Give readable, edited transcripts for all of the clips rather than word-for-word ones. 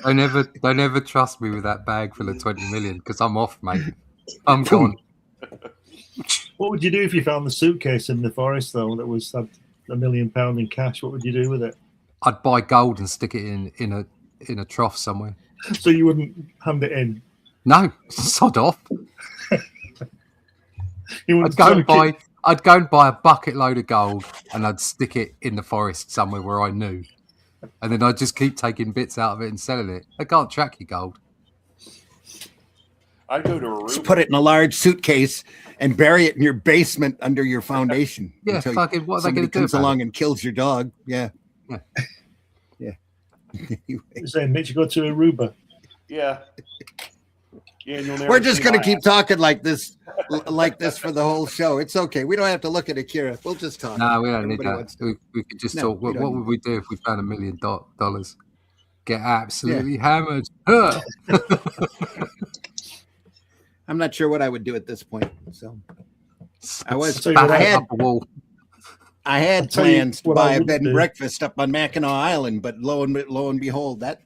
They never trust me with that bag full of 20 million because I'm off, mate. I'm gone. What would you do if you found the suitcase in the forest, though, that was had £1 million in cash? What would you do with it? I'd buy gold and stick it in a trough somewhere. So you wouldn't hand it in? No, sod off. I'd go and buy a bucket load of gold and I'd stick it in the forest somewhere where I knew. And then I'd just keep taking bits out of it and selling it. I can't track your gold. I'd go to Aruba. Just put it in a large suitcase and bury it in your basement under your foundation. Yeah, fucking what are they going to do? Comes along and kills your dog. Yeah. You're saying, Mitch, you go to Aruba? Yeah. We're just going to keep talking like this for the whole show. It's okay. We don't have to look at Akira. We'll just talk. No, we don't need that. We could just talk. What would we do if we found $1 million? Get absolutely hammered. I'm not sure what I would do at this point. So I had plans to buy a bed and breakfast up on Mackinac Island, but lo and behold, that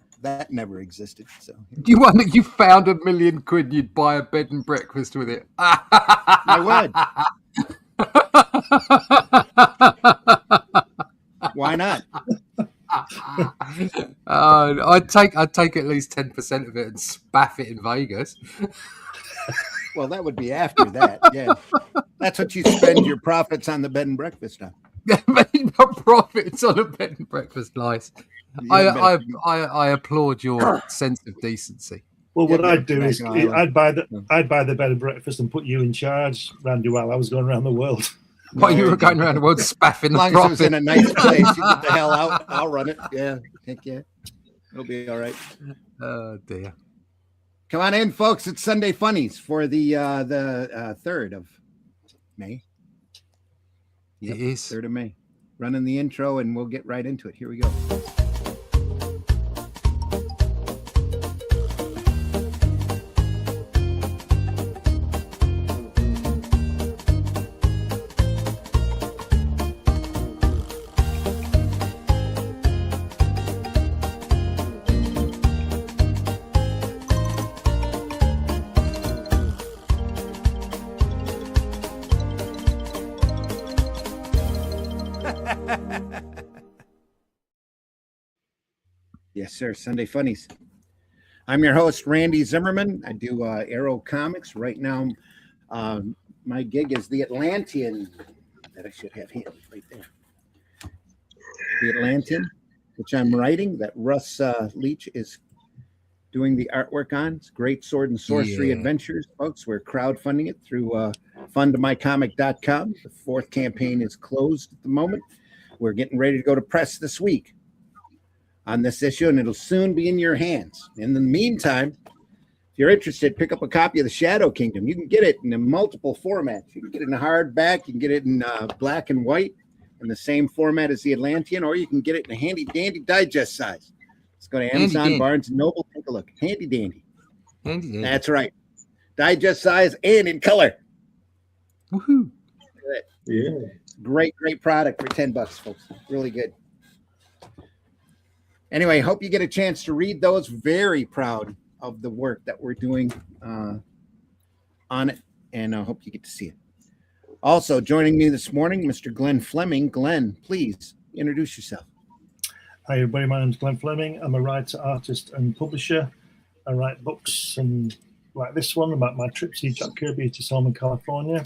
never existed. So you found £1 million, you'd buy a bed and breakfast with it. I would. Why not? I'd take at least 10% of it and spaff it in Vegas. Well, that would be after that. Yeah, that's what you spend your profits on the bed and breakfast on. Profits on a bed and breakfast, nice. I applaud your sense of decency. Well, what I'd do is I'd buy the bed and breakfast and put you in charge, Randy, while I was going around the world. While you were going around the world spaffing the profit. As long as it was in a nice place, you get the hell out. I'll run it. Yeah, heck yeah, it'll be all right. Oh dear. Come on in, folks. It's Sunday Funnies for the 3rd of May. It is 3rd of May. Running the intro, and we'll get right into it. Here we go. Yes, sir. Sunday Funnies. I'm your host, Randy Zimmerman. I do Arrow Comics. Right now, my gig is The Atlantean, that I should have handy right there. The Atlantean, which I'm writing, that Russ Leach is doing the artwork on. It's great sword and sorcery adventures, folks. We're crowdfunding it through fundmycomic.com. The 4th campaign is closed at the moment. We're getting ready to go to press this week on this issue, and it'll soon be in your hands. In the meantime, if you're interested, pick up a copy of The Shadow Kingdom. You can get it in multiple formats. You can get it in hardback, you can get it in black and white in the same format as The Atlantean, or you can get it in a handy dandy digest size. Let's go to Amazon, Barnes & Noble, take a look. Handy dandy. Handy dandy. That's right. Digest size and in color. Woohoo. Yeah. Great product for $10, folks. Really good. Anyway, hope you get a chance to read those. Very proud of the work that we're doing on it, and I hope you get to see it. Also, joining me this morning, Mr. Glenn Fleming. Glenn, please introduce yourself. Hi, everybody. My name's Glenn Fleming. I'm a writer, artist, and publisher. I write books and like this one about my trip to Jack Kirby's home in California.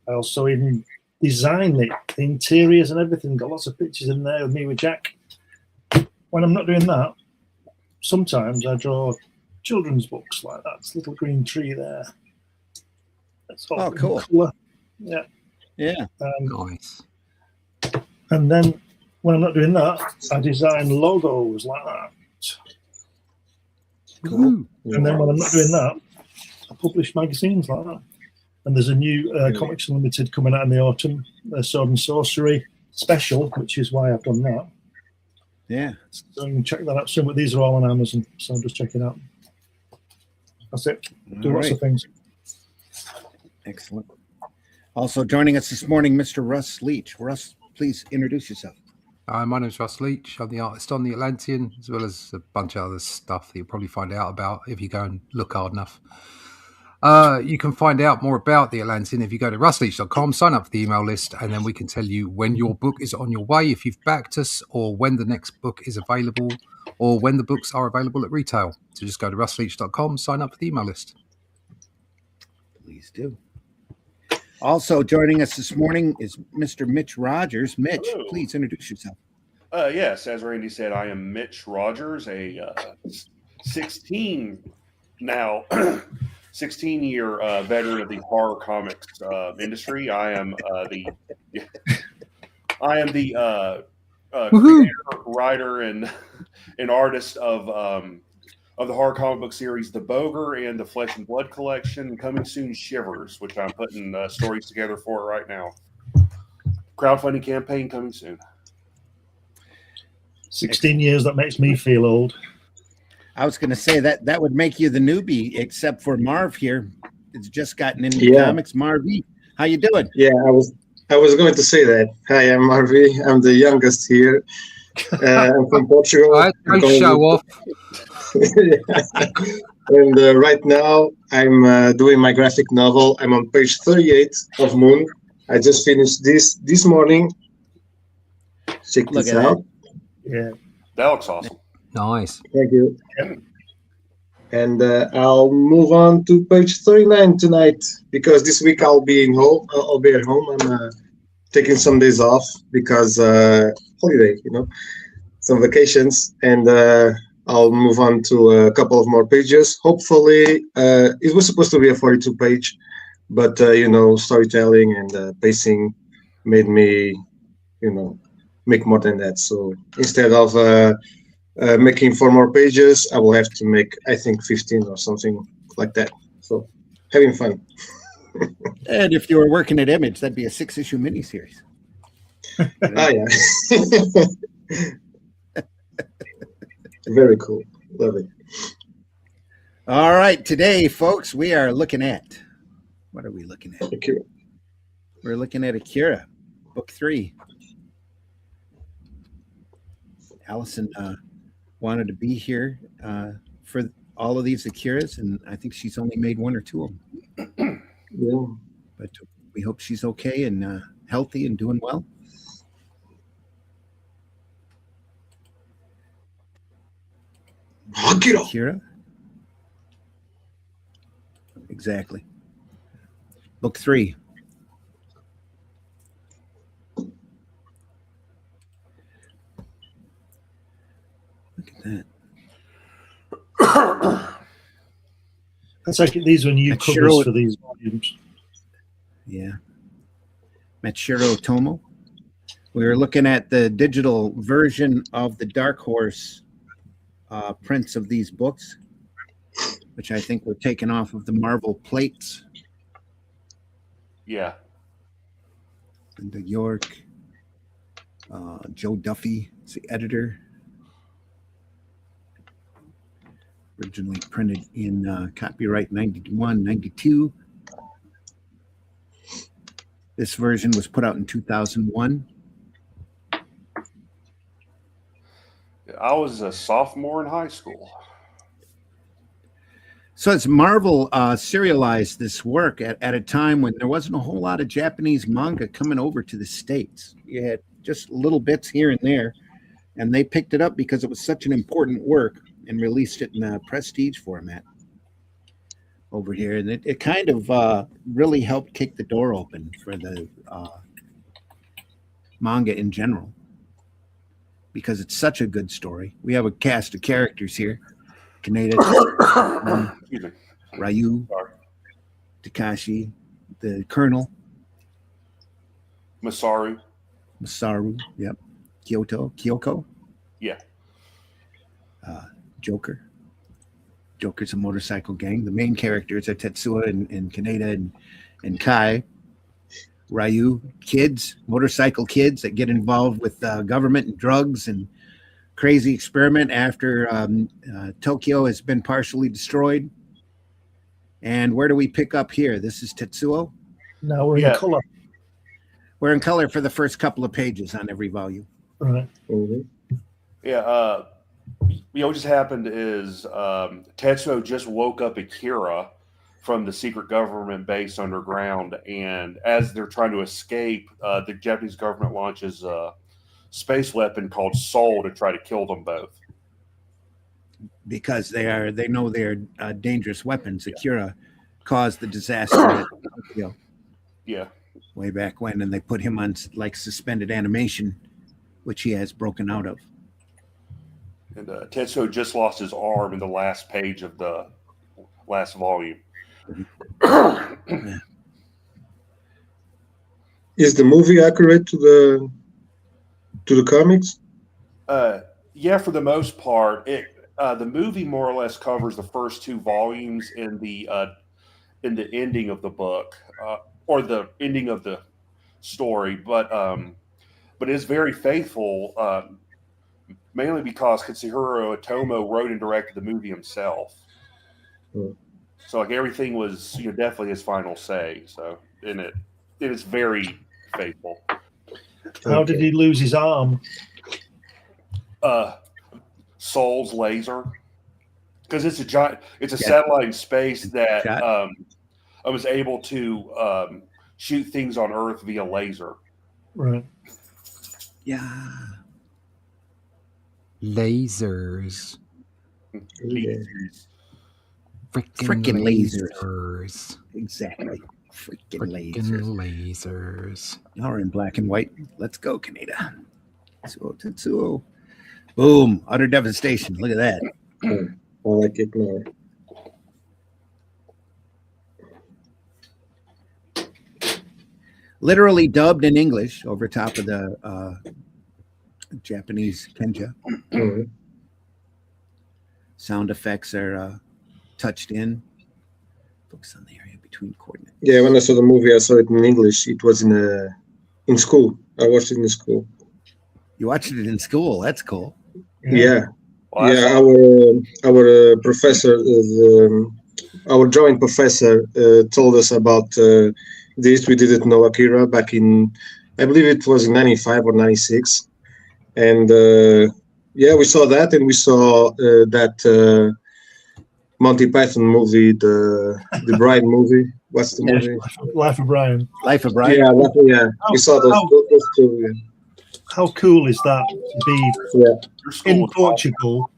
I also even design the interiors and everything. Got lots of pictures in there of me with Jack. When I'm not doing that, sometimes I draw children's books like that. It's a little green tree there. That's all cool. Color. Yeah. Yeah. Nice. And then when I'm not doing that, I design logos like that. Cool. And then when I'm not doing that, I publish magazines like that. And there's a new Comics Unlimited coming out in the autumn, Sword and Sorcery special, which is why I've done that. Yeah. So you can check that out soon, but these are all on Amazon, so just check it out. That's it. Do lots of things. Excellent. Also joining us this morning, Mr. Russ Leach. Russ, please introduce yourself. My name's Russ Leach. I'm the artist on the Atlantean, as well as a bunch of other stuff that you'll probably find out about if you go and look hard enough. You can find out more about the Atlantean if you go to russleach.com, sign up for the email list, and then we can tell you when your book is on your way if you've backed us, or when the next book is available, or when the books are available at retail. So just go to russleach.com, sign up for the email list. Please do. Also joining us this morning is Mr. Mitch Rogers. Mitch, Hello. Please introduce yourself. Yes, as Randy said, I am Mitch Rogers, a 16-year veteran of the horror comics industry. I am the creator, writer, and artist of the horror comic book series The Boger and the Flesh and Blood collection. Coming soon, Shivers, which I'm putting stories together for right now. Crowdfunding campaign coming soon. 16 years, that makes me feel old. I was going to say that would make you the newbie, except for Marv here. It's just gotten into comics. Marv, how you doing? Yeah, I was going to say that. Hi, I'm Marvi. I'm the youngest here. I'm from Portugal. Don't show off. And right now, I'm doing my graphic novel. I'm on page 38 of Moon. I just finished this morning. Check this out. Yeah, That looks awesome. Nice. Thank you. And I'll move on to page 39 tonight because this week I'll be at home. I'm taking some days off because holiday, some vacations, and I'll move on to a couple of more pages. Hopefully, it was supposed to be a 42 page, but storytelling and pacing made me, make more than that. So instead of making 4 more pages, I will have to make, I think, 15 or something like that. So having fun. And if you were working at Image, that'd be a 6-issue miniseries. Yeah. Very cool. Love it. All right. Today, folks, we are looking at, what are we looking at? Akira. We're looking at Akira, book 3. Allison wanted to be here for all of these Akiras, and I think she's only made 1 or 2 of them. Yeah. But we hope she's okay and healthy and doing well. Akira. Exactly. Book 3. Look at that. I take it these were new covers for these volumes. Yeah. Machiro Tomo. We were looking at the digital version of the Dark Horse prints of these books, which I think were taken off of the Marvel plates. Yeah. Linda York, Joe Duffy is the editor. Originally printed in copyright 91, 92. This version was put out in 2001. I was a sophomore in high school. So as Marvel serialized this work at a time when there wasn't a whole lot of Japanese manga coming over to the States. You had just little bits here and there, and they picked it up because it was such an important work and released it in a prestige format over here. And it kind of really helped kick the door open for the manga in general, because it's such a good story. We have a cast of characters here. Kaneda, Ryu, Takashi, the Colonel, Masaru, yep, Kyoko, yeah, Joker. Joker's a motorcycle gang. The main characters are Tetsuo and Kaneda and Kai. Ryu, kids, motorcycle kids that get involved with government and drugs and crazy experiment after Tokyo has been partially destroyed. And where do we pick up here? This is Tetsuo. Now we're in color. We're in color for the first couple of pages on every volume. Right. Mhm. Yeah. What just happened is Tetsuo just woke up Akira from the secret government base underground, and as they're trying to escape, the Japanese government launches a space weapon called Soul to try to kill them both. Because they know they're dangerous weapons. Akira caused the disaster at Tokyo Yeah. way back when, and they put him on like suspended animation, which he has broken out of. And Tetsuo just lost his arm in the last page of the last volume. Is the movie accurate to the comics? Yeah, for the most part, the movie more or less covers the first 2 volumes in the ending of the book, or the ending of the story, but it's very faithful, mainly because Katsuhiro Otomo wrote and directed the movie himself. Hmm. So like everything was definitely his final say. So it is very faithful. How did he lose his arm? Soul's laser, because it's a giant, it's a satellite in space that was able to shoot things on Earth via laser. Right. Yeah. Lasers. Lasers. Freaking lasers. lasers. Exactly. Freaking lasers. Now we're in black and white. Let's go, Kaneda. Tetsuo. Boom. Utter devastation. Look at that. I like it more. Literally dubbed in English over top of the Japanese Kenja. Mhm. Sound effects are touched in. Focus on the area between coordinates. Yeah, when I saw the movie, I saw it in English. It was in school. I watched it in school. You watched it in school. That's cool. Yeah. Well, Yeah, our professor, our joint professor, told us about this. We didn't know Akira back in, I believe it was in '95 or '96, and yeah, we saw that, and we saw that Monty Python movie, the Bride movie. What's the movie? Life of Brian. Life of Brian. Yeah. We saw those two. Yeah. How cool is that to be in Portugal?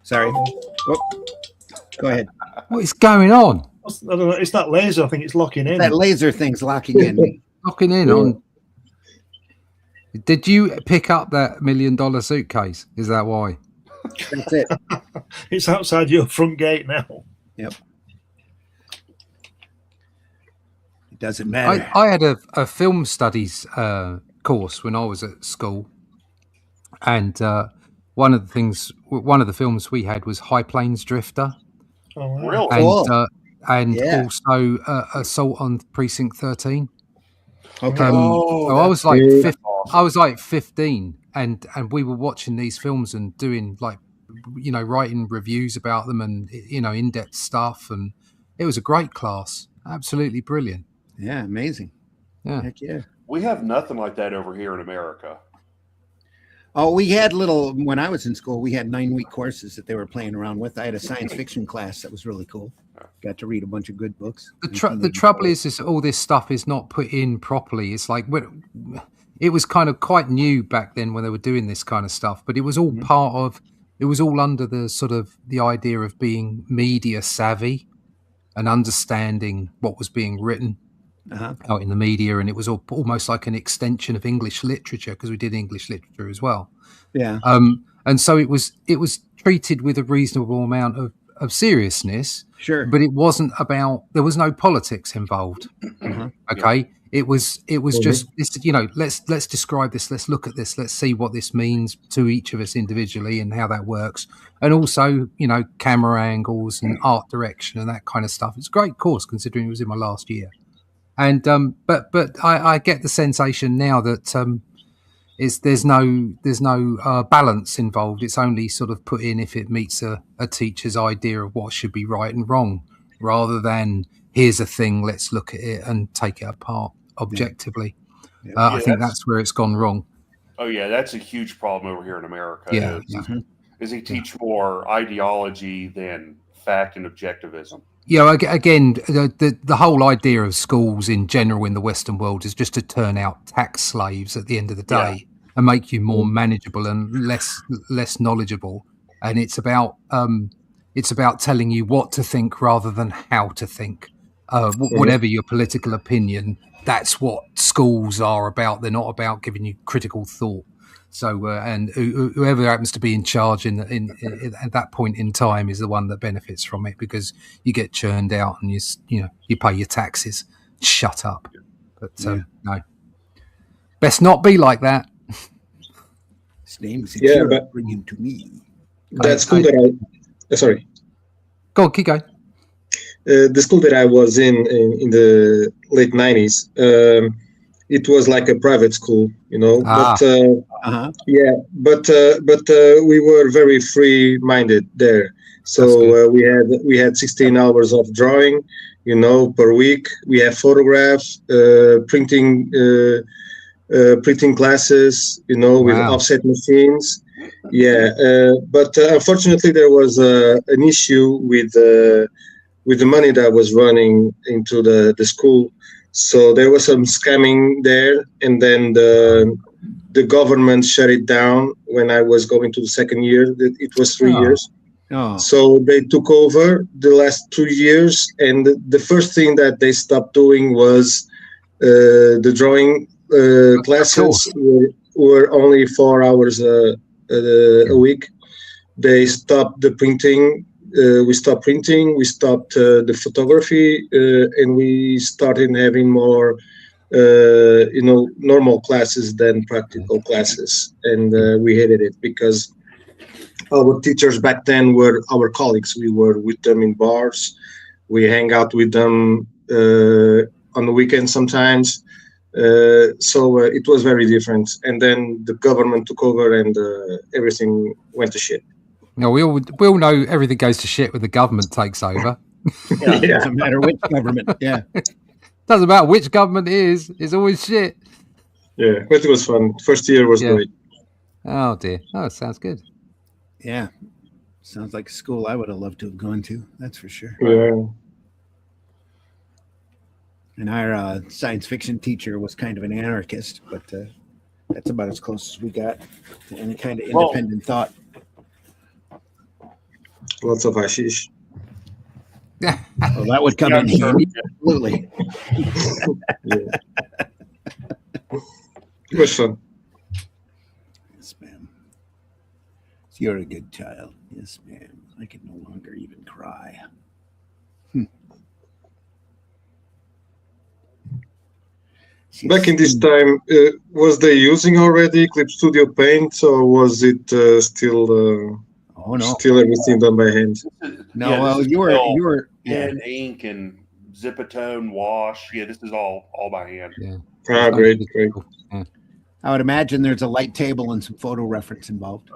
Sorry. Oh, go ahead. What is going on? I don't know. It's that laser. I think it's locking in. That laser thing's locking in. Locking in on. Did you pick up that $1 million suitcase? Is that why? That's it. It's outside your front gate now. Yep. It doesn't matter. I had a film studies course when I was at school, and one of the films we had was High Plains Drifter. Oh, wow. Really? Cool. And Yeah. also Assault on Precinct 13. Okay. So I was like that's awesome. I was like 15, and we were watching these films and doing like writing reviews about them and in-depth stuff, and it was a great class. Absolutely brilliant. Yeah, amazing. Yeah. Heck yeah. We have nothing like that over here in America. Oh, we had when I was in school, we had 9-week courses that they were playing around with. I had a science fiction class that was really cool. Got to read a bunch of good books. The trouble is all this stuff is not put in properly. It's like it was kind of quite new back then when they were doing this kind of stuff, but it was all it was all under the sort of the idea of being media savvy and understanding what was being written out in the media, and it was almost like an extension of English literature because we did English literature as well. Yeah. And so it was treated with a reasonable amount of seriousness. Sure. But it wasn't about. There was no politics involved. Okay. Yeah. It was just this. Let's describe this. Let's look at this. Let's see what this means to each of us individually and how that works. And also, camera angles and art direction and that kind of stuff. It's a great course considering it was in my last year. And but I get the sensation now that there's no balance involved. It's only sort of put in if it meets a teacher's idea of what should be right and wrong, rather than here's a thing, let's look at it and take it apart objectively. I think that's where it's gone wrong. Oh yeah, that's a huge problem over here in America. Yeah, is they teach more ideology than fact and objectivism. Again, the whole idea of schools in general in the Western world is just to turn out tax slaves at the end of the day and make you more manageable and less knowledgeable. And it's about telling you what to think rather than how to think. Whatever your political opinion, that's what schools are about. They're not about giving you critical thought. So, and whoever happens to be in charge at that point in time is the one that benefits from it, because you get churned out and you pay your taxes. Shut up. But no, best not be like that. His name is AKIRA, bring him to me. That school sorry. Go on, keep going. The school that I was in the late 90s, it was like a private school, but we were very free-minded there. So we had 16 hours of drawing, per week. We have photographs, printing classes, with offset machines. But unfortunately, there was an issue with the money that was running into the school. So there was some scamming there, and then the government shut it down when I was going to the second year. It was 3 years. So they took over the last 2 years, and the first thing that they stopped doing was the drawing classes were only 4 hours a week. They stopped the printing. We stopped printing, we stopped the photography, and we started having more, normal classes than practical classes. And we hated it because our teachers back then were our colleagues. We were with them in bars. We hang out with them on the weekends sometimes. So it was very different. And then the government took over and everything went to shit. No, we all know everything goes to shit when the government takes over. It doesn't matter which government. Yeah, doesn't matter which government it is. It's always shit. Yeah, but it was fun. First year was great. Oh dear. Oh, it sounds good. Yeah, sounds like a school I would have loved to have gone to. That's for sure. Yeah. And our science fiction teacher was kind of an anarchist, but that's about as close as we got to any kind of independent thought. Lots of hashish. Yeah. Well, that would come in handy. Absolutely. It was fun. Yes, ma'am. You're a good child. Yes, ma'am. I can no longer even cry. Back in this time, was they using already Clip Studio Paint, or was it still? Still everything done by hand. No, you were pen, ink, and Zipatone, wash. Yeah, this is all by hand. Yeah. Great. Yeah. I would imagine there's a light table and some photo reference involved.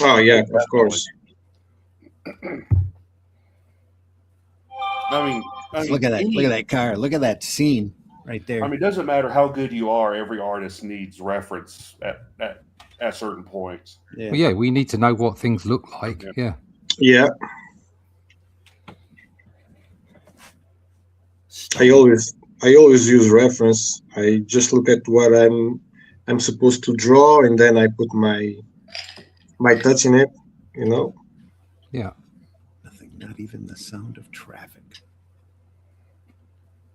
Oh yeah, of course. I mean, look at that! Look at that car! Look at that scene right there. I mean, it doesn't matter how good you are. Every artist needs reference at certain points. Well, we need to know what things look like. Yeah. I always use reference. I just look at what I'm supposed to draw, and then I put my touch in it. Yeah. Nothing. Not even the sound of traffic.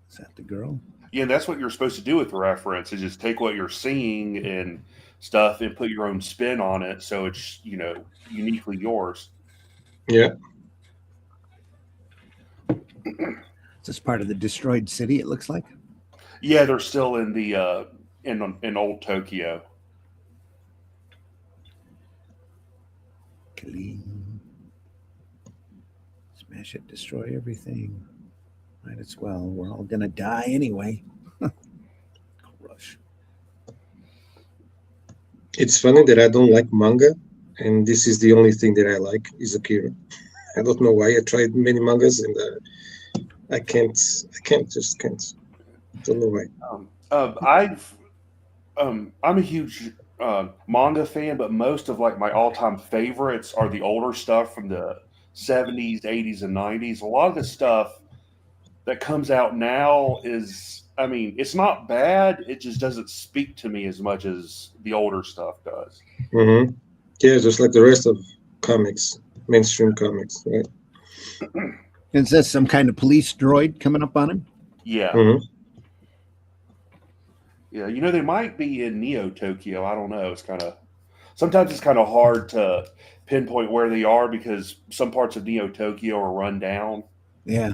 Is that the girl? Yeah, that's what you're supposed to do with reference, is just take what you're seeing and stuff and put your own spin on it, so it's uniquely yours. Yeah. Is this part of the destroyed city? It looks like. Yeah, they're still in the in old Tokyo. Clean. Smash it, destroy everything. Might as well. We're all gonna die anyway. Crush. It's funny that I don't like manga, and this is the only thing that I like is Akira. I don't know why. I tried many mangas, and I can't. Don't know why. I've I'm a huge manga fan, but most of like my all-time favorites are the older stuff from the 70s, 80s, and 90s. A lot of the stuff that comes out now is, I mean, it's not bad. It just doesn't speak to me as much as the older stuff does. Mm-hmm. Yeah, just like the rest of comics, mainstream comics, right? Is this some kind of police droid coming up on him? Yeah. Mm-hmm. Yeah. You know, they might be in Neo Tokyo. I don't know. Sometimes it's kind of hard to pinpoint where they are because some parts of Neo Tokyo are run down. Yeah.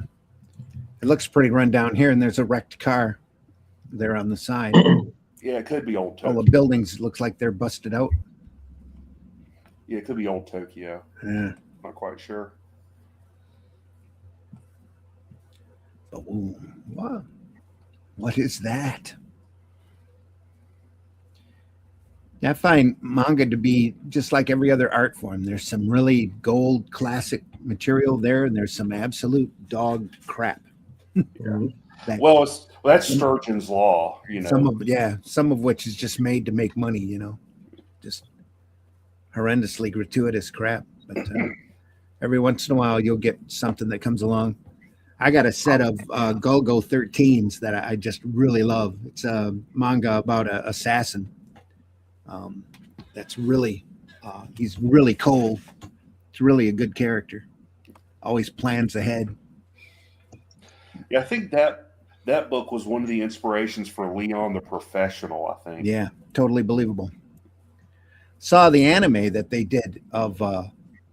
It looks pretty run down here, and there's a wrecked car there on the side. Yeah, it could be old All Tokyo. the buildings looks like they're busted out. Yeah, it could be old Tokyo. Yeah. Not quite sure. Oh, wow. What is that? I find manga to be just like every other art form. There's some really gold classic material there, and there's some absolute dog crap. Mm-hmm. Well, that's Sturgeon's law, you know. Some of which is just made to make money, you know, just horrendously gratuitous crap. But every once in a while, you'll get something that comes along. I got a set of Go-Go 13s that I just really love. It's a manga about an assassin. That's really, he's really cold. It's really a good character. Always plans ahead. Yeah, I think that book was one of the inspirations for Leon the Professional, I think. Yeah, totally believable. Saw the anime that they did of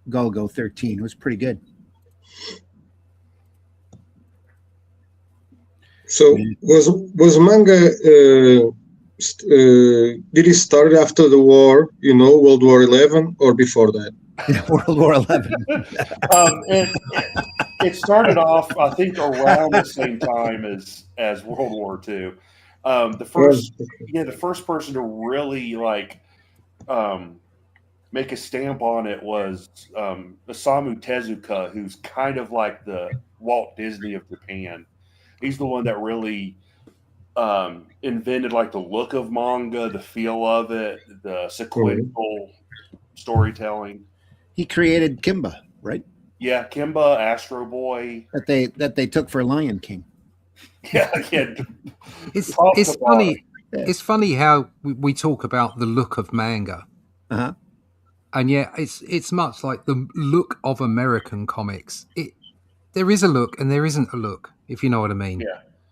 Go-Go 13. It was pretty good. So was manga? Did it start after the war? You know, World War 11, or before that? World War 11. It started off, I think, around the same time as World War II. The first person to really make a stamp on it was Osamu Tezuka, who's kind of like the Walt Disney of Japan. He's the one that really invented like the look of manga, the feel of it, the sequential storytelling. He created Kimba, right? Yeah, Kimba, Astro Boy. That they took for Lion King. Yeah. It's funny. Yeah. It's funny how we talk about the look of manga, and yet it's much like the look of American comics. There is a look and there isn't a look, if you know what I mean.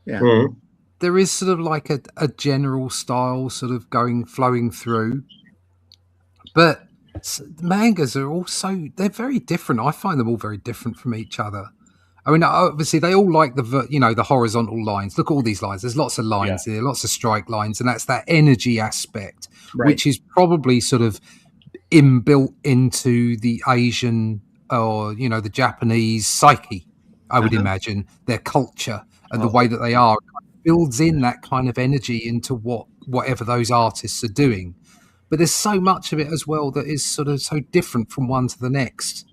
Yeah. Mm-hmm. There is sort of like a general style sort of flowing through, but mangas are also, they're very different. I find them all very different from each other. I mean, obviously they all like the horizontal lines. Look at all these lines. There's lots of lines here, lots of strike lines, and that's that energy aspect, which is probably sort of inbuilt into the Asian or the Japanese psyche. I would imagine their culture and the way that they are builds in that kind of energy into whatever those artists are doing. But there's so much of it as well that is sort of so different from one to the next.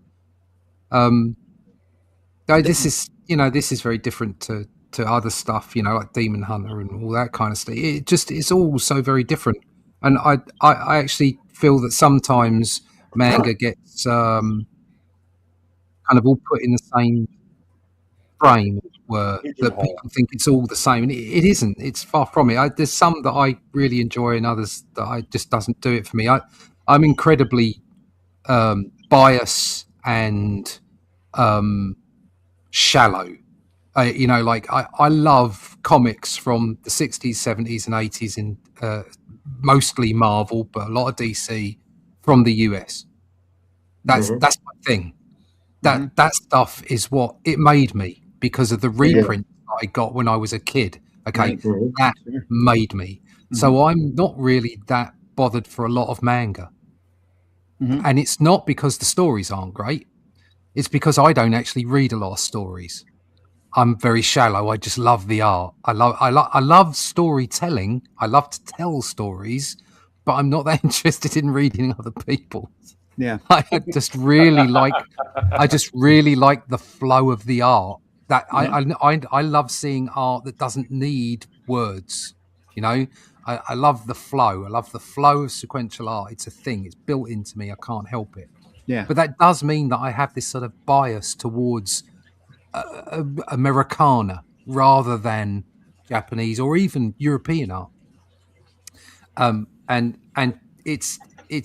This is very different to other stuff, like Demon Hunter and all that kind of stuff. It's all so very different. And I actually feel that sometimes manga gets kind of all put in the same frame, that people think it's all the same, and it isn't. It's far from it. There's some that I really enjoy, and others that I just doesn't do it for me. I'm incredibly biased and shallow. I love comics from the 60s, 70s, and 80s, in mostly Marvel, but a lot of DC from the US. That's my thing. That stuff is what it made me, because of the reprint that I got when I was a kid. Okay, that made me. So I'm not really that bothered for a lot of manga. And it's not because the stories aren't great. It's because I don't actually read a lot of stories. I'm very shallow. I just love the art. I love storytelling. I love to tell stories, but I'm not that interested in reading other people's. Yeah, I just really like the flow of the art. That I love seeing art that doesn't need words. I I love the flow. I love the flow of sequential art. It's a thing. It's built into me. I can't help it. Yeah. But that does mean that I have this sort of bias towards Americana rather than Japanese or even European art. And it's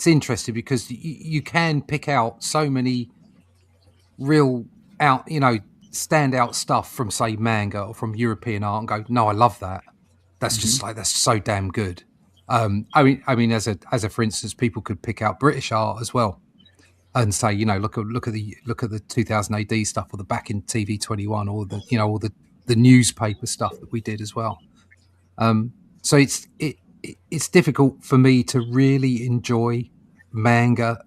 interesting because you can pick out so many real standout stuff from, say, manga or from European art and go, no, I love that. That's just like, that's so damn good. I mean, as a for instance, people could pick out British art as well and say, look at the 2000 AD stuff, or the Back in TV 21, or all the newspaper stuff that we did as well. So it's difficult for me to really enjoy manga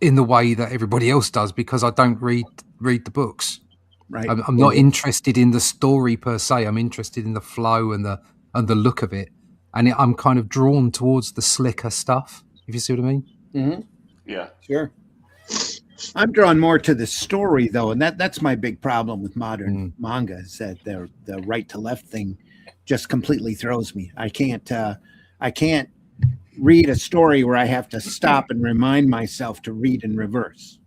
in the way that everybody else does because I don't read the books. Right. I'm not interested in the story per se. I'm interested in the flow and the look of it, and I'm kind of drawn towards the slicker stuff. If you see what I mean? Mm-hmm. Yeah, Sure. I'm drawn more to the story though, and that's my big problem with modern manga is that the right to left thing just completely throws me. I can't read a story where I have to stop and remind myself to read in reverse.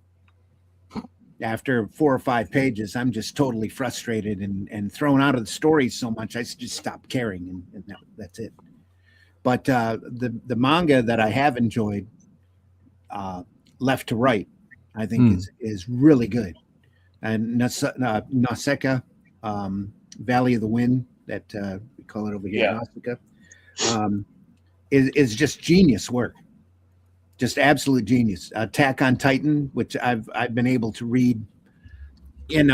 After 4 or 5 pages, I'm just totally frustrated and thrown out of the story so much I just stop caring, and that's it. But the manga that I have enjoyed, left to right, I think is really good. And Nausicaa, Valley of the Wind, that we call it over here, Nausicaa, is just genius work. Just absolute genius. Attack on Titan, which I've been able to read in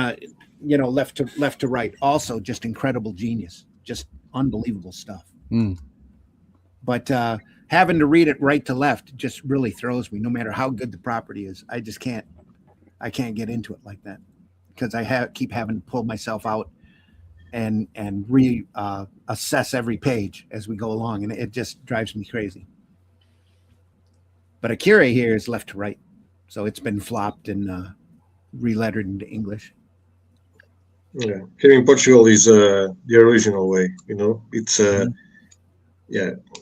left to right, also just incredible genius, just unbelievable stuff. But having to read it right to left just really throws me. No matter how good the property is, I just can't get into it like that because I keep having to pull myself out and assess every page as we go along, and it just drives me crazy. But Akira here is left to right, so it's been flopped and relettered into English. Yeah, here in Portugal is the original way. It's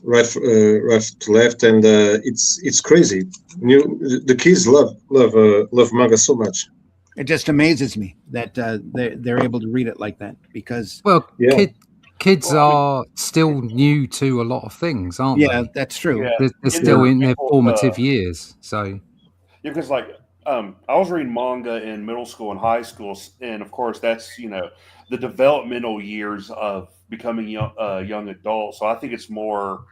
right to left, and it's crazy. The kids love manga so much. It just amazes me that they're able to read it like that because kids are still new to a lot of things, aren't they? Yeah, that's true. Yeah. They're still in their formative years. So because I was reading manga in middle school and high school, and of course that's the developmental years of becoming a young adult. So I think it's more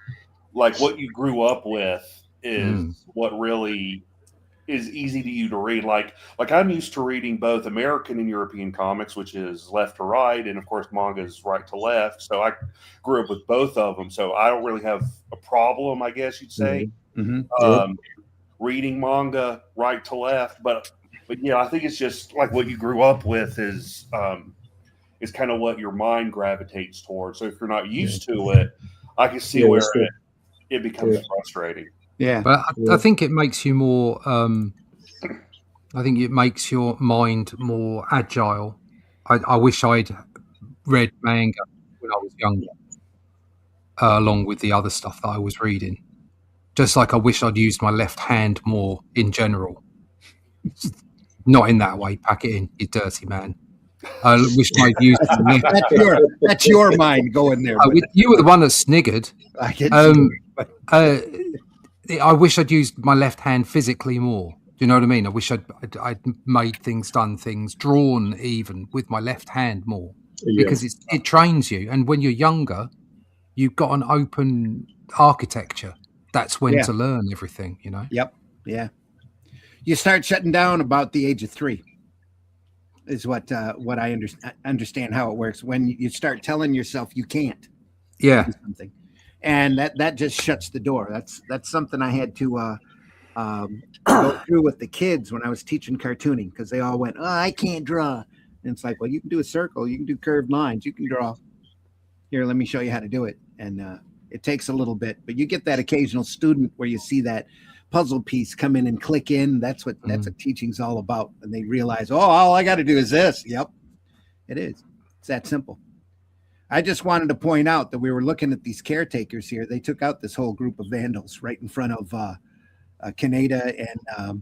like what you grew up with is what really is easy to you to read. Like I'm used to reading both American and European comics, which is left to right, and of course manga is right to left. So I grew up with both of them. So I don't really have a problem, I guess you'd say, reading manga right to left. But I think it's just like what you grew up with is kind of what your mind gravitates towards. So if you're not used to it, I can see where it becomes frustrating. Yeah, but I think it makes you more. I think it makes your mind more agile. I wish I'd read manga when I was younger, along with the other stuff that I was reading. Just like I wish I'd used my left hand more in general. Not in that way. Pack it in, you dirty man. I wish I'd used my left. That's your mind going there. You were the one that sniggered. I did. I wish I'd used my left hand physically more. Do you know what I mean? I wish I'd made things, done things, drawn even with my left hand more because it trains you. And when you're younger, you've got an open architecture. That's when to learn everything, Yep. Yeah. You start shutting down about the age of 3 is what I understand how it works. When you start telling yourself you can't do something. And that just shuts the door. That's something I had to go through with the kids when I was teaching cartooning because they all went, "Oh, I can't draw." And it's like, well, you can do a circle, you can do curved lines, you can draw. Here, let me show you how to do it. And it takes a little bit, but you get that occasional student where you see that puzzle piece come in and click in. That's what teaching's all about. And they realize, oh, all I got to do is this. Yep, it is. It's that simple. I just wanted to point out that we were looking at these caretakers here. They took out this whole group of vandals right in front of Kaneda and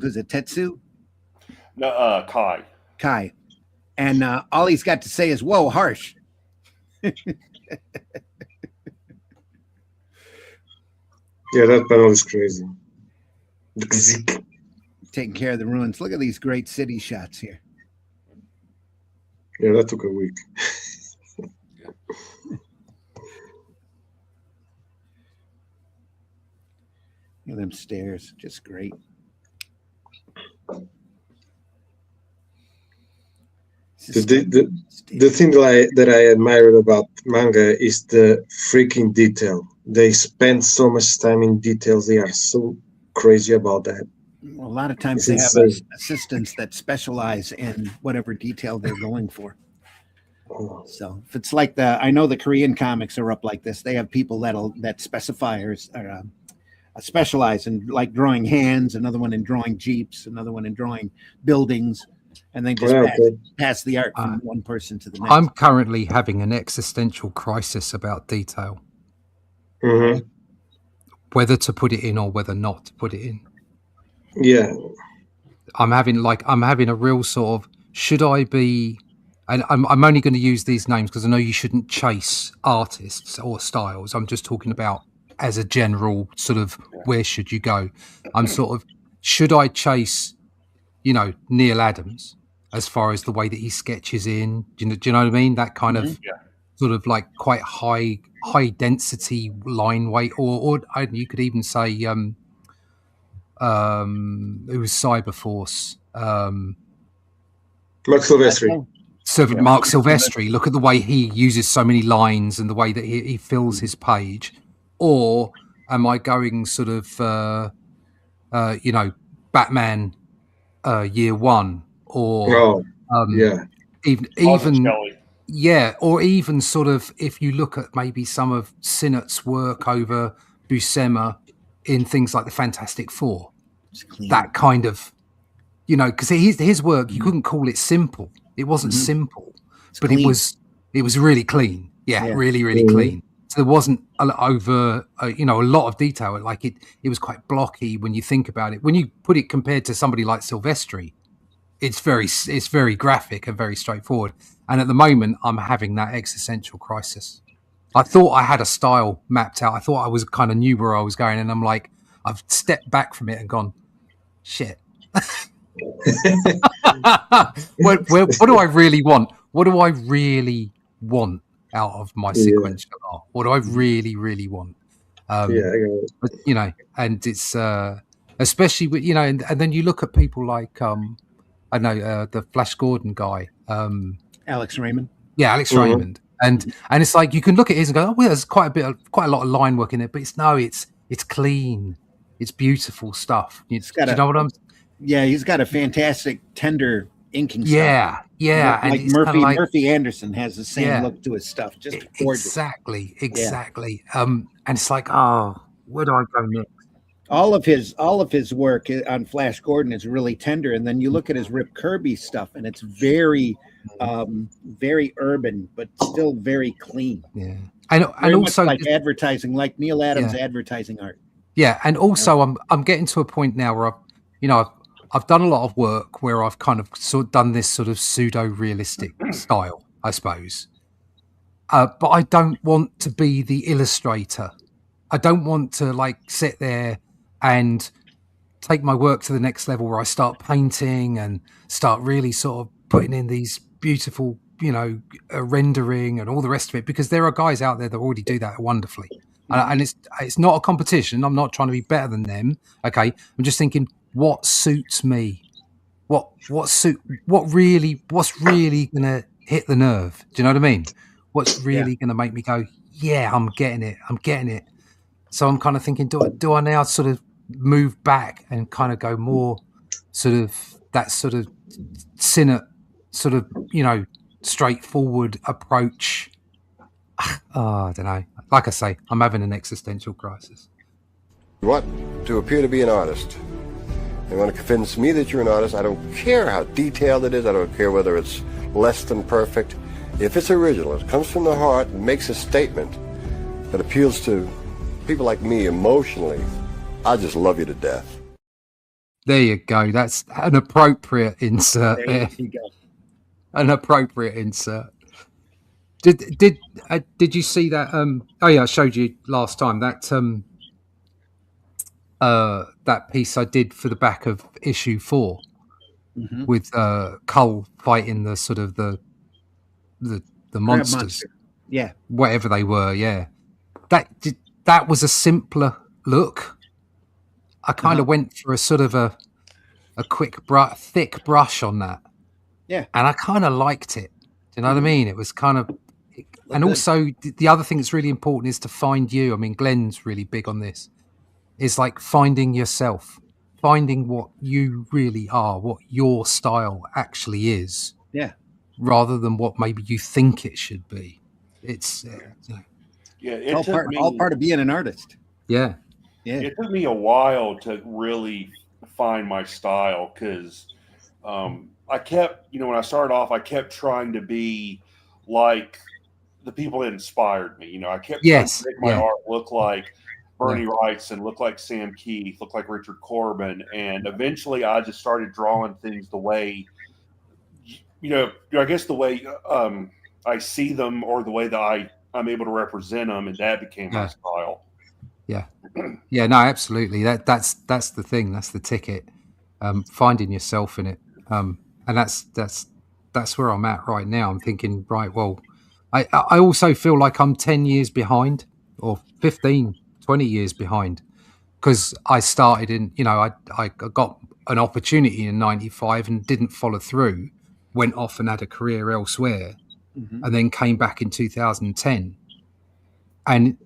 who's it, Tetsu? No, Kai. And all he's got to say is, whoa, harsh. Yeah, that panel is crazy. Taking care of the ruins. Look at these great city shots here. Yeah, that took a week. Look at them stairs. Just great. The thing that I admire about manga is the freaking detail. They spend so much time in details. They are so crazy about that. Well, a lot of times they have assistants that specialize in whatever detail they're going for. So if it's like I know the Korean comics are up like this. They have people that specialize in like drawing hands, another one in drawing jeeps, another one in drawing buildings, and then just pass the art from one person to the next. I'm currently having an existential crisis about detail. Mm-hmm. Whether to put it in or whether not to put it in. Yeah. I'm having a real sort of, should I be, and I'm only going to use these names because I know you shouldn't chase artists or styles. I'm just talking about as a general sort of, where should you go? I'm sort of, should I chase, Neil Adams as far as the way that he sketches in? Do you know what I mean? That kind of sort of like quite high density line weight, or you could even say it was Cyberforce. Mark Silvestri. Mark Silvestri. Look at the way he uses so many lines and the way that he fills his page. Or am I going sort of Batman Year One, or even or even sort of, if you look at maybe some of Sinnott's work over Buscema in things like the Fantastic Four, that kind of, because his work, you couldn't call it simple. It wasn't simple, but clean. it was really clean. Yeah. Really, really clean. So there wasn't a lot of detail. Like it was quite blocky when you think about it. When you put it compared to somebody like Silvestri, it's very graphic and very straightforward. And at the moment, I'm having that existential crisis. I thought I had a style mapped out. I thought I was kind of knew where I was going, and I'm like, I've stepped back from it and gone, shit. what do I really want? What do I really want out of my sequential art? What do I really, really want? But, and it's especially with, and then you look at people like I know the Flash Gordon guy, Alex Raymond. Yeah, Alex Raymond. And it's like you can look at his and go, oh, well, there's quite a lot of line work in it, but it's clean, it's beautiful stuff. You know what I'm? Yeah, he's got a fantastic tender inking style. Yeah, like Murphy Anderson has the same look to his stuff. Just gorgeous. Exactly. Yeah. And it's like, oh, where do I go next? All of his work on Flash Gordon is really tender, and then you look at his Rip Kirby stuff, and it's very, very urban, but still very clean. Yeah, and also like advertising, like Neil Adams' advertising art. Yeah, and also I'm getting to a point now where I've done a lot of work where I've kind of done this sort of pseudo-realistic style, I suppose. But I don't want to be the illustrator. I don't want to like sit there and take my work to the next level where I start painting and start really sort of putting in these beautiful, rendering and all the rest of it, because there are guys out there that already do that wonderfully. And it's not a competition. I'm not trying to be better than them. Okay. I'm just thinking, what suits me? What's really gonna hit the nerve? Do you know what I mean? What's really gonna make me go, yeah, I'm getting it. So I'm kind of thinking, do I now sort of move back and kind of go more sort of that sort of Sinnott sort of, straightforward approach? I don't know. Like I say, I'm having an existential crisis. You want to appear to be an artist. You want to convince me that you're an artist. I don't care how detailed it is. I don't care whether it's less than perfect. If it's original, it comes from the heart and makes a statement that appeals to people like me emotionally, I just love you to death. There you go. That's an appropriate insert There there. you go. An appropriate insert. Did you see that? Oh yeah, I showed you last time that that piece I did for the back of issue 4 with Cole fighting the sort of the monsters, monster. Yeah, whatever they were. Yeah, that was a simpler look. I kind of went for a sort of a quick thick brush on that. Yeah, and I kind of liked it. Do you know what I mean? It was kind of, and also the other thing that's really important is to find you. I mean, Glenn's really big on this. Is like finding yourself, finding what you really are, what your style actually is. Yeah. Rather than what maybe you think it should be. It's it's all part of being an artist. Yeah. Yeah. It took me a while to really find my style because I kept, when I started off, I kept trying to be like the people that inspired me. I kept trying to make my art look like Bernie Wrightson, look like Sam Keith, look like Richard Corbin. And eventually I just started drawing things the way, I guess the way I see them or the way that I'm able to represent them. And that became my style. Yeah. Yeah, no, absolutely. That's the thing. That's the ticket. Finding yourself in it. And that's where I'm at right now. I'm thinking, right, well, I also feel like I'm 10 years behind or 15, 20 years behind because I started in, I got an opportunity in 95 and didn't follow through, went off and had a career elsewhere and then came back in 2010. And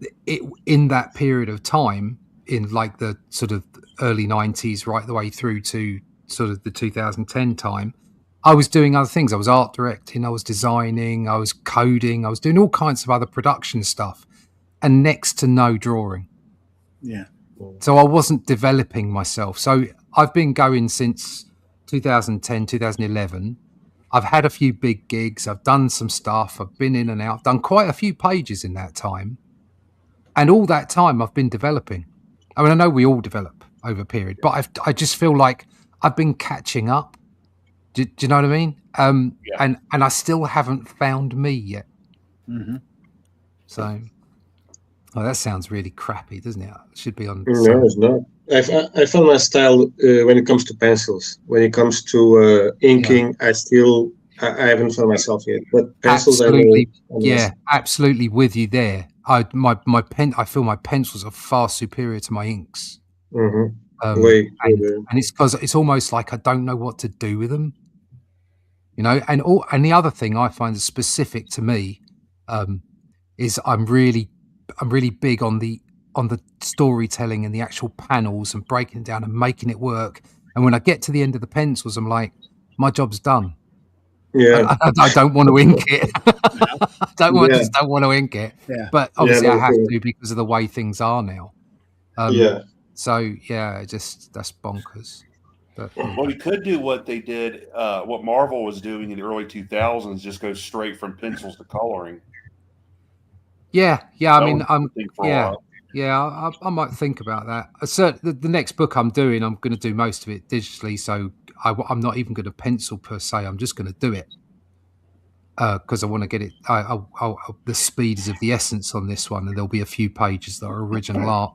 in that period of time, in like the sort of early 90s, right the way through to sort of the 2010 time, I was doing other things. I was art directing, I was designing, I was coding, I was doing all kinds of other production stuff and next to no drawing. Yeah. So I wasn't developing myself. So I've been going since 2010, 2011. I've had a few big gigs. I've done some stuff. I've been in and out, done quite a few pages in that time. And all that time I've been developing. I mean, I know we all develop over a period, but I just feel like I've been catching up. Do you know what I mean? And I still haven't found me yet. So, that sounds really crappy, doesn't it? It should be on. No, it's not. I found my style when it comes to pencils. When it comes to inking, I haven't found myself yet. But pencils, absolutely, absolutely with you there. I feel my pencils are far superior to my inks. And it's because it's almost like I don't know what to do with them. And the other thing I find is specific to me is I'm really big on the storytelling and the actual panels and breaking it down and making it work. And when I get to the end of the pencils, I'm like, my job's done. Yeah, I don't want to ink it. Just don't want to ink it. Yeah. But obviously, I have to because of the way things are now. So that's bonkers. But, well, you could do what they did, what Marvel was doing in the early 2000s, just go straight from pencils to coloring. I mean, I might think about that. The next book I'm doing, I'm going to do most of it digitally, so I'm not even going to pencil per se. I'm just going to do it because I want to get it. The speed is of the essence on this one, and there'll be a few pages that are original art.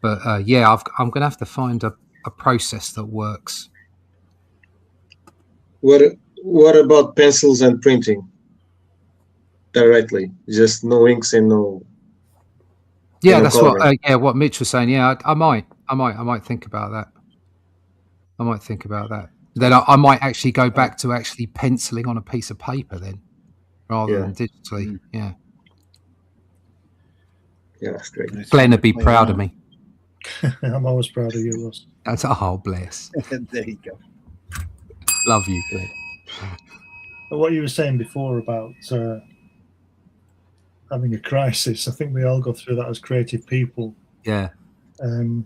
But I'm going to have to find a process that works. What about pencils and printing directly? Just no inks and no. Yeah, that's coloring. What Mitch was saying. Yeah, I might think about that. Then I might actually go back to actually penciling on a piece of paper then, rather than digitally. Yeah, that's great. Glenn would be proud of me. I'm always proud of you, Russ. That's bless. There you go. Love you, Glenn. But what you were saying before about having a crisis, I think we all go through that as creative people. Yeah. The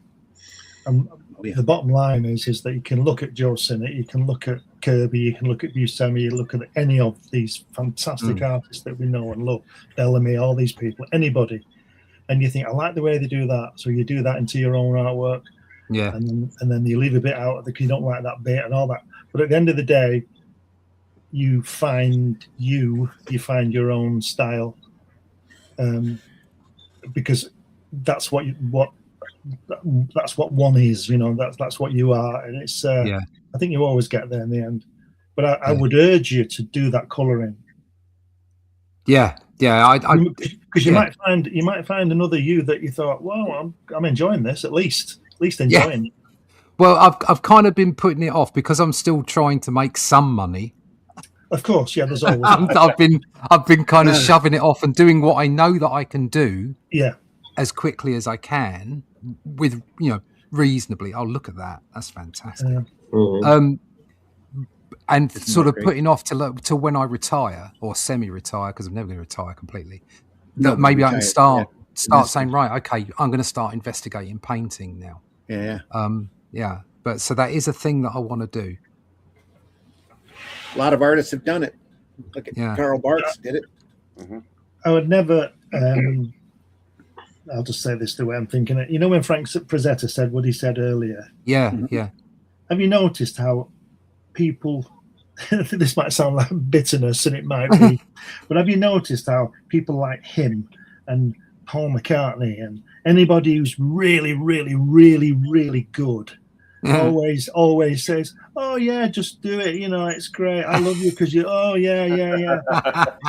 bottom line is that you can look at Joe Sinnott, you can look at Kirby, you can look at Buscemi, you look at any of these fantastic artists that we know and love, Bellamy, all these people, anybody, and you think, I like the way they do that, so you do that into your own artwork, and then you leave a bit out because you don't like that bit and all that. But at the end of the day, you find your own style, because that's what one is, that's what you are, and it's I think you always get there in the end. But I would urge you to do that colouring. Because you might find another you that you thought, well, I'm enjoying this, at least enjoying it. Well, I've kind of been putting it off because I'm still trying to make some money. Of course, yeah. There's always. I've been kind of shoving it off and doing what I know that I can do. Yeah. As quickly as I can, with reasonably. Oh, look at that! That's fantastic. And it's sort of putting off till when I retire or semi-retire, because I'm never going to retire completely. That maybe I can start saying, right, okay, I'm going to start investigating painting now. Yeah. But so that is a thing that I want to do. A lot of artists have done it. Look at Karl Barks did it. I would never. I'll just say this the way I'm thinking it. When Frank Frazetta said what he said earlier. Yeah. Have you noticed how people? This might sound like bitterness, and it might be, but have you noticed how people like him and Paul McCartney and anybody who's really, really, really, really good always says, "Oh yeah, just do it. It's great. I love you because you." Oh yeah.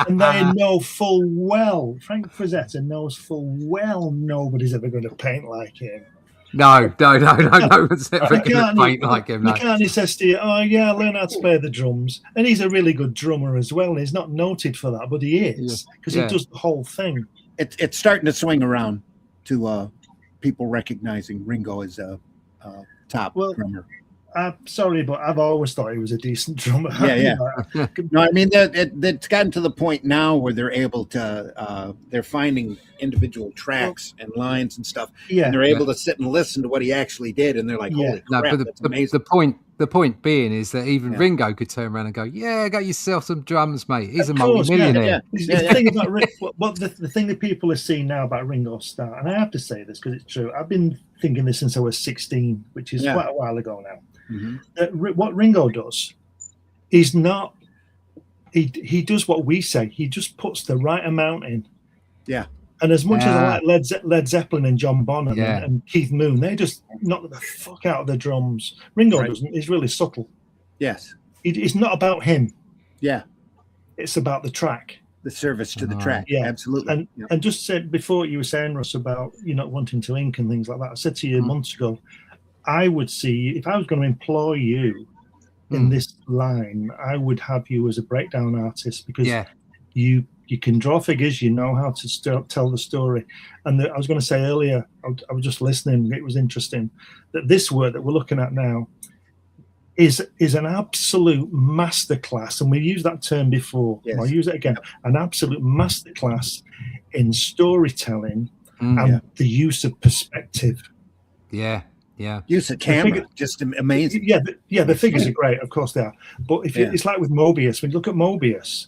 And they know full well. Frank Frazetta knows full well nobody's ever going to paint like him. No one's ever going to paint like him. No. McCartney says to you, "Oh yeah, learn how to play the drums," and he's a really good drummer as well. And he's not noted for that, but he is because he does the whole thing. It's starting to swing around to people recognizing Ringo as a top drummer. I'm sorry, but I've always thought he was a decent drummer. Yeah. No, I mean it's gotten to the point now where they're able to they're finding individual tracks and lines and stuff. Yeah, and they're able to sit and listen to what he actually did, and they're like, "Holy crap, that's amazing!" The point being is that even Ringo could turn around and go, "Yeah, get yourself some drums, mate. He's a multi-millionaire." The thing about the thing that people are seeing now about Ringo's start, and I have to say this because it's true. I've been thinking this since I was 16, which is quite a while ago now. What Ringo does is not. He does what we say. He just puts the right amount in. Yeah. And as much as I like Led Zeppelin and John Bonham and Keith Moon, they just knock the fuck out of the drums. Ringo doesn't. He's really subtle. Yes. It's not about him. Yeah. It's about the track. The service to the track. Yeah, absolutely. And just said before you were saying, Russ, about not wanting to ink and things like that. I said to you months ago, I would see, if I was going to employ you in this line, I would have you as a breakdown artist because you can draw figures, you know how to tell the story. And I was going to say earlier, I was just listening, it was interesting, that this work that we're looking at now is an absolute masterclass. And we used that term before. Yes. I'll use it again. An absolute masterclass in storytelling and the use of perspective. Yeah. Use of camera, just amazing. Yeah, the figures are great, of course they are. But it's like with Mobius. When you look at Mobius,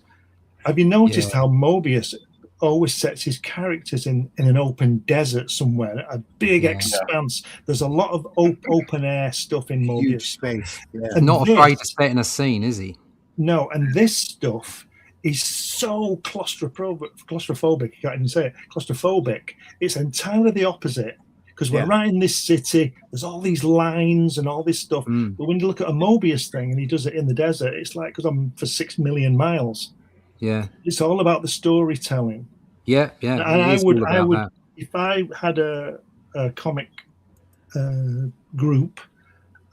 have you noticed how Mobius always sets his characters in an open desert somewhere, a big expanse? There's a lot of open air stuff in Mobius. Huge space. Yeah. And not afraid to set in a scene, is he? No, and this stuff is so claustrophobic. You can't even say it. Claustrophobic. It's entirely the opposite. Because we're right in this city, there's all these lines and all this stuff. But when you look at a Mobius thing and he does it in the desert, it's like because I'm for 6 million miles. Yeah, it's all about the storytelling. Yeah. And I would, if I had a comic group,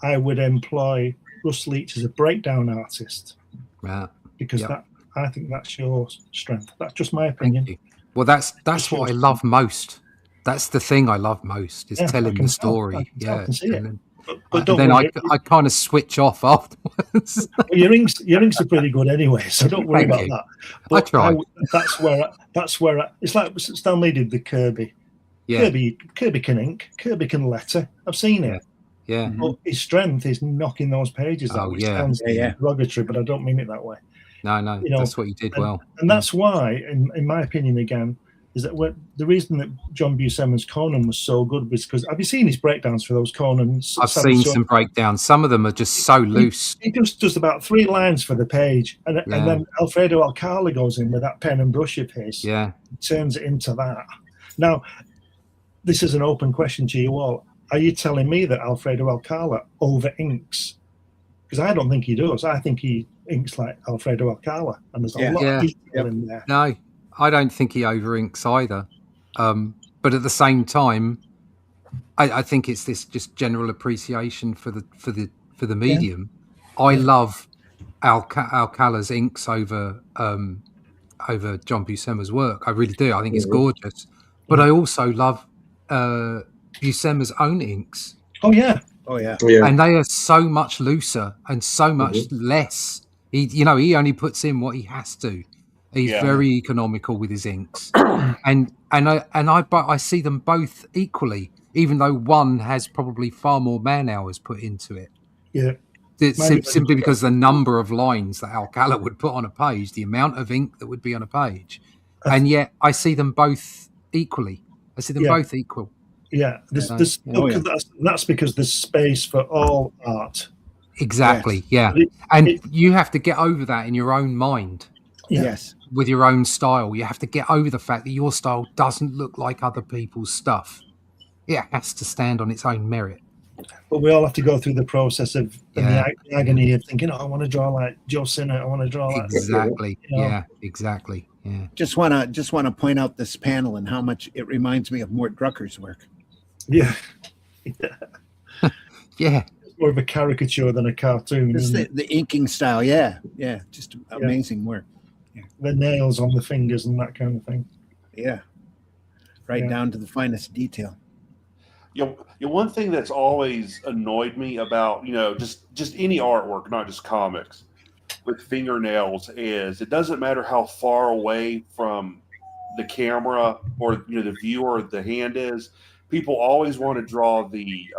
I would employ Russ Leach as a breakdown artist. Right. Because I think that's your strength. That's just my opinion. Well, that's what I love most. That's the thing I love most is telling the story. I can see it. But then I kind of switch off afterwards. Well, your inks are pretty good anyway, so don't worry about that. But I try. That's where it's like Stan Lee did the Kirby. Yeah. Kirby can ink. Kirby can letter. I've seen it. Yeah. But his strength is knocking those pages out, Oh, which yeah. sounds Yeah. derogatory, but I don't mean it that way. No, You know, that's what he did well. And that's why, in my opinion, again, is that the reason that John Buscema's Conan was so good was because, have you seen his breakdowns for those Conan? I've seen some breakdowns. Some of them are just so loose. He just does about 3 lines for the page, and then Alfredo Alcala goes in with that pen and brush of his, turns it into that. Now, this is an open question to you all. Are you telling me that Alfredo Alcala over inks? Because I don't think he does. I think he inks like Alfredo Alcala, and there's a lot of detail in there. No, I don't think he over inks either. But at the same time, I think it's this just general appreciation for the medium. I love Alcala's inks over John Buscema's work. I really do. I think it's gorgeous. But I also love Buscema's own inks. Oh yeah. And they are so much looser and so much less. He only puts in what he has to. He's very economical with his inks, and I see them both equally, even though one has probably far more man hours put into it. Yeah, simply because the number of lines that Alcala would put on a page, the amount of ink that would be on a page, and yet I see them both equally. I see them both equal. Yeah, that's because there's space for all art. Exactly. Yes. Yeah, and you have to get over that in your own mind. Yes. With your own style, you have to get over the fact that your style doesn't look like other people's stuff. It has to stand on its own merit. But we all have to go through the process of the agony of thinking, I want to draw like Joe Sinnott. I want to draw like exactly. Yeah, exactly. Yeah. Just want to point out this panel and how much it reminds me of Mort Drucker's work. Yeah. Yeah. It's more of a caricature than a cartoon. It's the inking style. Yeah. Just amazing work. Yeah. The nails on the fingers and that kind of thing. Yeah. Right down to the finest detail. One thing that's always annoyed me about, just any artwork, not just comics, with fingernails is it doesn't matter how far away from the camera or the viewer the hand is. People always want to draw the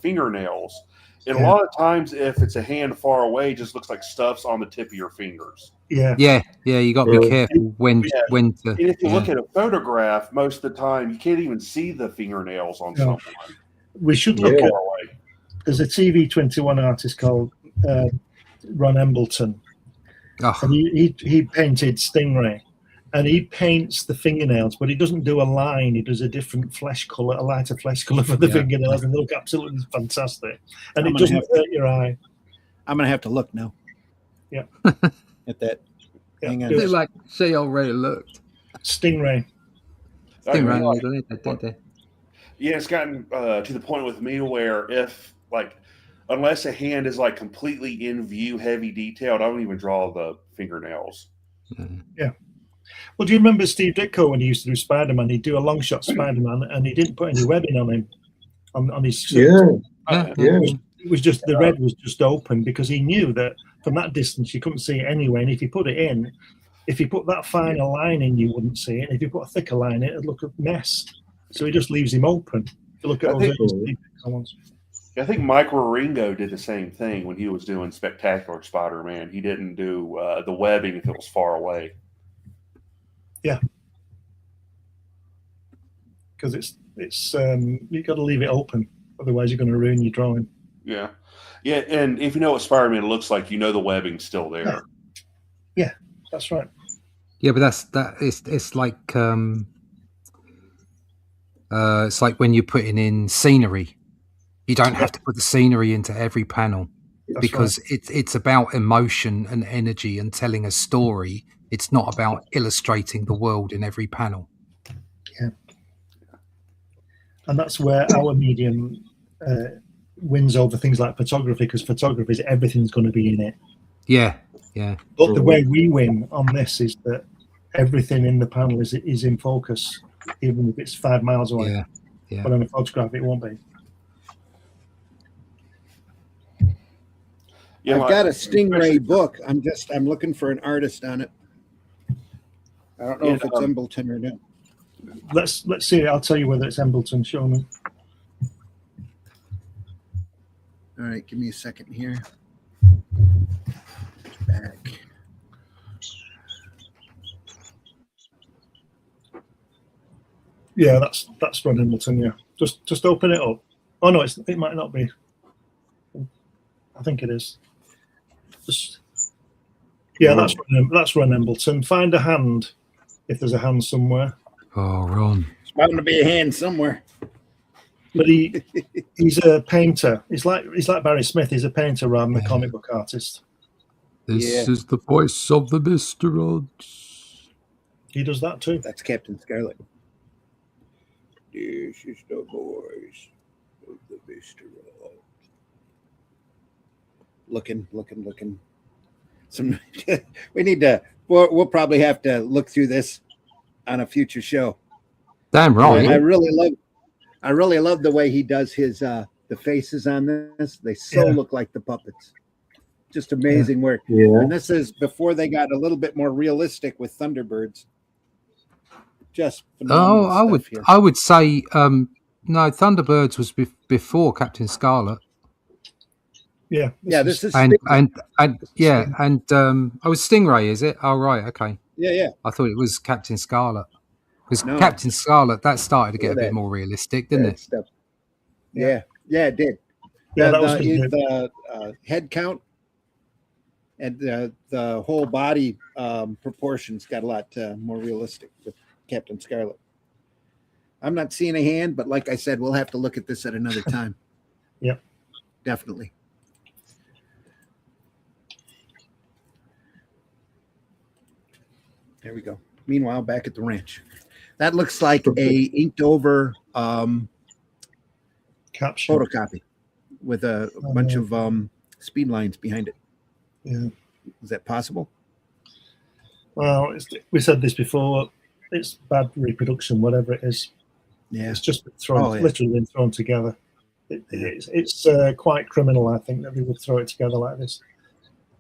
fingernails. And a lot of times, if it's a hand far away, it just looks like stuff's on the tip of your fingers. Yeah. You got to be careful when to. And if you look at a photograph, most of the time you can't even see the fingernails on someone. We should look at. There's a TV21 artist called Ron Embleton, and he painted Stingray. And he paints the fingernails, but he doesn't do a line. He does a different flesh color, a lighter flesh color for the fingernails, and they look absolutely fantastic. And it doesn't hurt your eye. I'm gonna have to look now. Yeah. At that. Hang on. It's like she already looked. Stingray. Yeah, it's gotten to the point with me where unless a hand is like completely in view, heavy detailed, I don't even draw the fingernails. Yeah. Well, do you remember Steve Ditko when he used to do Spider-Man? He'd do a long shot Spider-Man, and he didn't put any webbing on him, on his suit. It was just the red was just open because he knew that from that distance you couldn't see it anyway. And if you put it in, if you put that finer line in, you wouldn't see it. And if you put a thicker line in, it'd look a mess. So he just leaves him open. If you look at those Steve Ditko ones. I think Mike Wieringo did the same thing when he was doing Spectacular Spider-Man. He didn't do the webbing if it was far away. Yeah, because it's you got to leave it open, otherwise you're going to ruin your drawing. Yeah, and if you know what Spider-Man looks like, the webbing's still there. Yeah, that's right. Yeah, but it's like it's like when you're putting in scenery, you don't have to put the scenery into every panel. That's because it's about emotion and energy and telling a story. It's not about illustrating the world in every panel. Yeah. And that's where our medium wins over things like photography, because photography is everything's going to be in it. Yeah. But the way we win on this is that everything in the panel is in focus, even if it's 5 miles away. Yeah. But on a photograph, it won't be. Yeah, I've got a Stingray book. I'm looking for an artist on it. I don't know if it's Embleton or not. Let's see. I'll tell you whether it's Embleton. Show me. All right, give me a second here. Back. Yeah, that's Ron Embleton. Yeah, just open it up. Oh no, it might not be. I think it is. Yeah, that's Ron Embleton. Find a hand if there's a hand somewhere. Oh, Ron. There's bound to be a hand somewhere. But he's a painter. He's like Barry Smith. He's a painter rather than a comic book artist. This is the voice of the Mr. Odds. He does that too. That's Captain Scarlet. This is the voice of the Mr. Odds. Looking. Some we need to. We'll probably have to look through this on a future show. Damn right. I really love the way he does his the faces on this. They look like the puppets. Just amazing work. Yeah. And this is before they got a little bit more realistic with Thunderbirds. Just phenomenal stuff here. I would say no. Thunderbirds was before Captain Scarlet. Yeah, this is and oh, was Stingray, is it? Oh, right, okay. Yeah. I thought it was Captain Scarlet because Captain Scarlet that started to get a bit more realistic, didn't it? Stuff. Yeah, it did. Yeah, the head count and the whole body proportions got a lot more realistic with Captain Scarlet. I'm not seeing a hand, but like I said, we'll have to look at this at another time. Yep, definitely. There we go. Meanwhile, back at the ranch, that looks like a inked over caption photocopy with a bunch of speed lines behind it. Yeah, is that possible? Well, we said this before. It's bad reproduction, whatever it is. Yeah, it's just literally been thrown together. It's quite criminal, I think, that they would throw it together like this.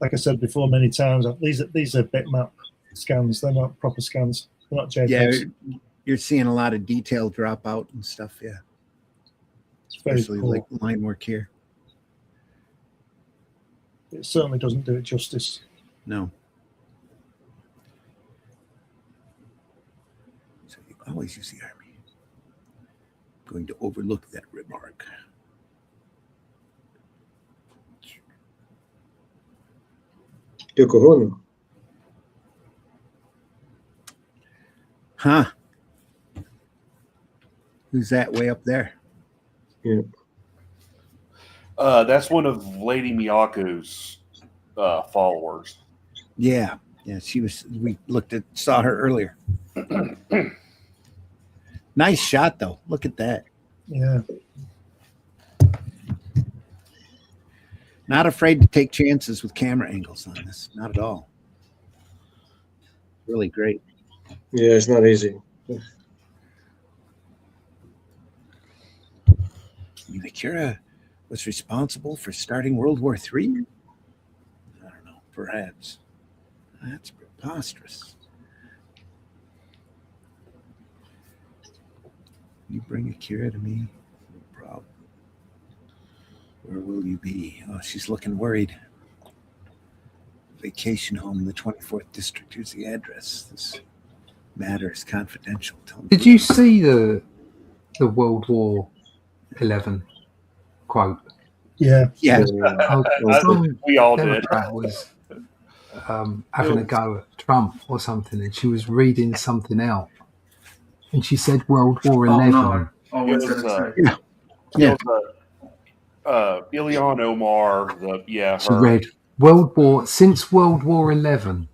Like I said before many times, these are bitmap scans. They're not proper scans. They're not JPEGs. Yeah, you're seeing a lot of detail drop out and stuff. Yeah, especially like line work here. It certainly doesn't do it justice. No. So you always use the army. I'm going to overlook that remark. Yokohama. Huh? Who's that way up there? Yeah. That's one of Lady Miyako's followers. Yeah, she was. We saw her earlier. Nice shot, though. Look at that. Yeah. Not afraid to take chances with camera angles on this. Not at all. Really great. Yeah, it's not easy. I mean, AKIRA was responsible for starting World War III? I don't know. Perhaps. That's preposterous. You bring AKIRA to me? No problem. Where will you be? Oh, she's looking worried. Vacation home in the 24th district. Here's the address. This matter is confidential. Did you see the World War 11 quote? Yeah. Yeah. We all did. Was having a go at Trump or something, and she was reading something out, and she said World War 11. Ilhan Omar. She read since World War 11.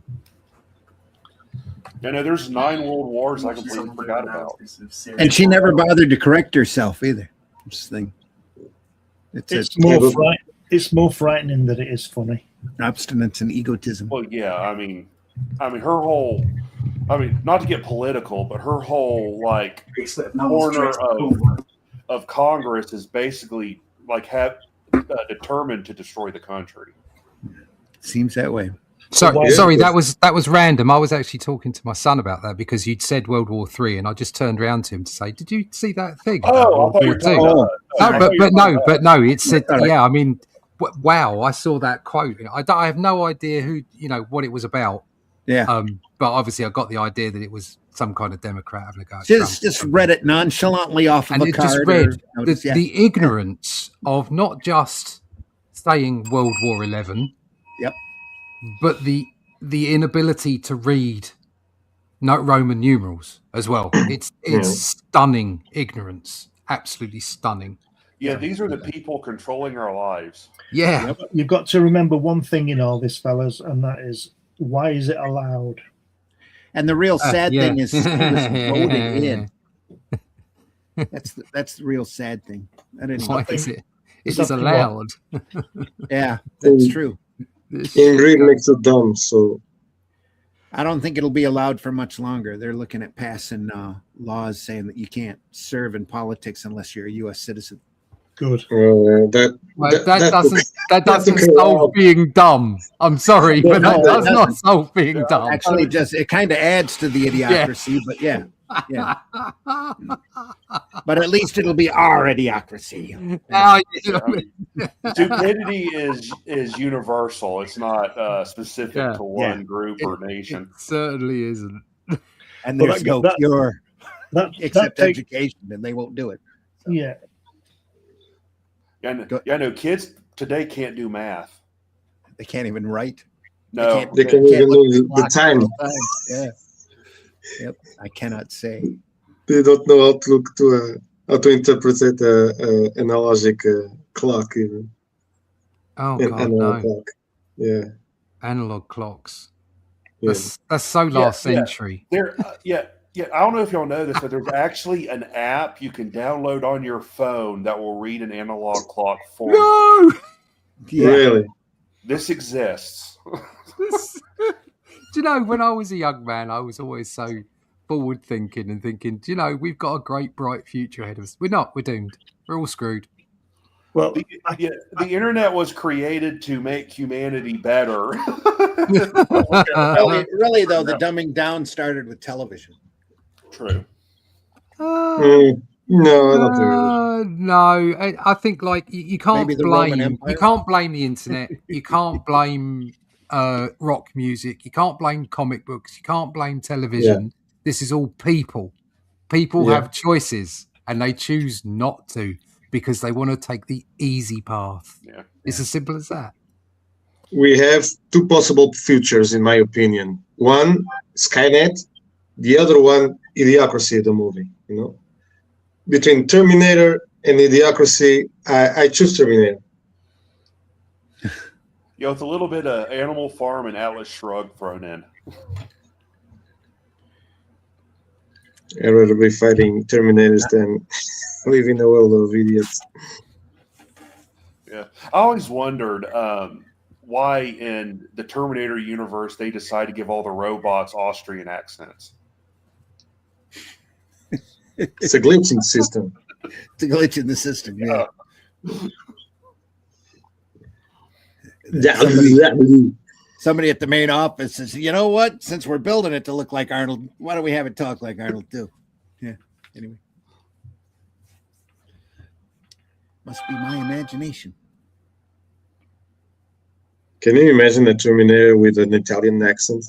I know there's 9 world wars I completely forgot about. And she never bothered to correct herself either. This thing. It's more frightening than it is funny. Obstinance and egotism. Well, yeah, I mean, her whole, not to get political, but her whole corner of Congress is basically determined to destroy the country. Seems that way. Sorry, that was random. I was actually talking to my son about that because you'd said World War III, and I just turned around to him to say, "Did you see that thing?" Oh, World War II? But no. It said, yeah. I mean, wow, I saw that quote. I have no idea who, what it was about. Yeah. But obviously I got the idea that it was some kind of Democrat having a go at Just Trump. read it nonchalantly off of And a it card. just read notice, the ignorance of not just saying World War 11, Yep. but the inability to read Roman numerals as well. It's stunning ignorance, absolutely stunning. Yeah, these are the people controlling our lives. Yeah. You've got to remember one thing in all this, fellas, and that is, why is it allowed? And the real sad thing is he was voted in. Yeah. That's the real sad thing. Why is it? It is allowed. Yeah, that's true. Ingrid makes it dumb, so I don't think it'll be allowed for much longer. They're looking at passing laws saying that you can't serve in politics unless you're a U.S. citizen. Good. That doesn't solve being dumb. I'm sorry, but that does not solve being dumb. Actually, it kind of adds to the idiocracy, but yeah. But at least it'll be our idiocracy. Stupidity is universal. It's not specific to one group or nation. It certainly isn't. And there's no cure except education, and they won't do it. So. Yeah. I know kids today can't do math. They can't even write. No, they can't even know the time. Yeah. Yep. I cannot say. They don't know how to interpret an analogic clock even. Oh God, no. Clock. Yeah. Analog clocks. Yeah. That's so last century. Yeah, I don't know if y'all know this, but there's actually an app you can download on your phone that will read an analog clock for you. No! Really? This exists. Do you know, when I was a young man, I was always so forward thinking and thinking, do you know, we've got a great, bright future ahead of us. We're not. We're doomed. We're all screwed. Well, the internet was created to make humanity better. really, though, the dumbing down started with television. True. No, I don't think no. I think like you can't blame the internet. You can't blame rock music. You can't blame comic books. You can't blame television. Yeah. This is all people. People have choices, and they choose not to because they want to take the easy path. Yeah. It's as simple as that. We have two possible futures, in my opinion. One, Skynet. The other one, Idiocracy, the movie. You know, between Terminator and Idiocracy, I choose Terminator. With a little bit of Animal Farm and Atlas Shrugged thrown in. I'd rather be fighting Terminators than live in a world of idiots. Yeah, I always wondered why in the Terminator universe they decide to give all the robots Austrian accents. It's a glitch in the system. It's a glitch in the system, yeah. Somebody at the main office says, you know what? Since we're building it to look like Arnold, why don't we have it talk like Arnold too? Yeah, anyway. Must be my imagination. Can you imagine a Terminator with an Italian accent?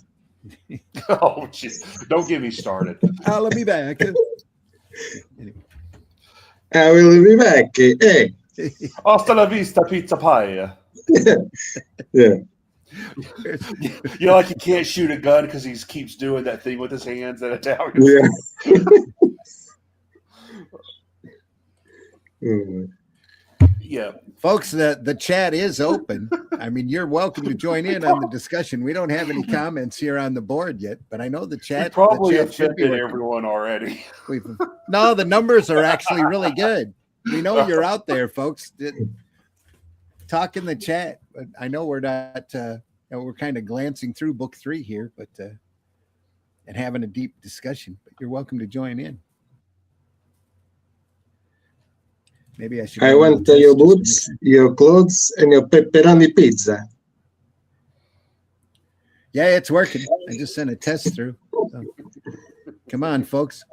Oh, jeez. Don't get me started. I'll be back. Anyway. I will be back. Hey. Hasta la vista, pizza pie. Yeah. You know, like he can't shoot a gun because he keeps doing that thing with his hands that Italian. Yeah. Yeah. Folks, the chat is open. I mean, you're welcome to join in on the discussion. We don't have any comments here on the board yet, but I know the chat. We probably offended everyone already. No, the numbers are actually really good. We know you're out there, folks. Talk in the chat. But I know we're not. We're kind of glancing through book 3 here, but and having a deep discussion. But you're welcome to join in. Maybe I should. I want your boots, your clothes, and your pepperoni pizza. Yeah, it's working. I just sent a test through. So. Come on, folks.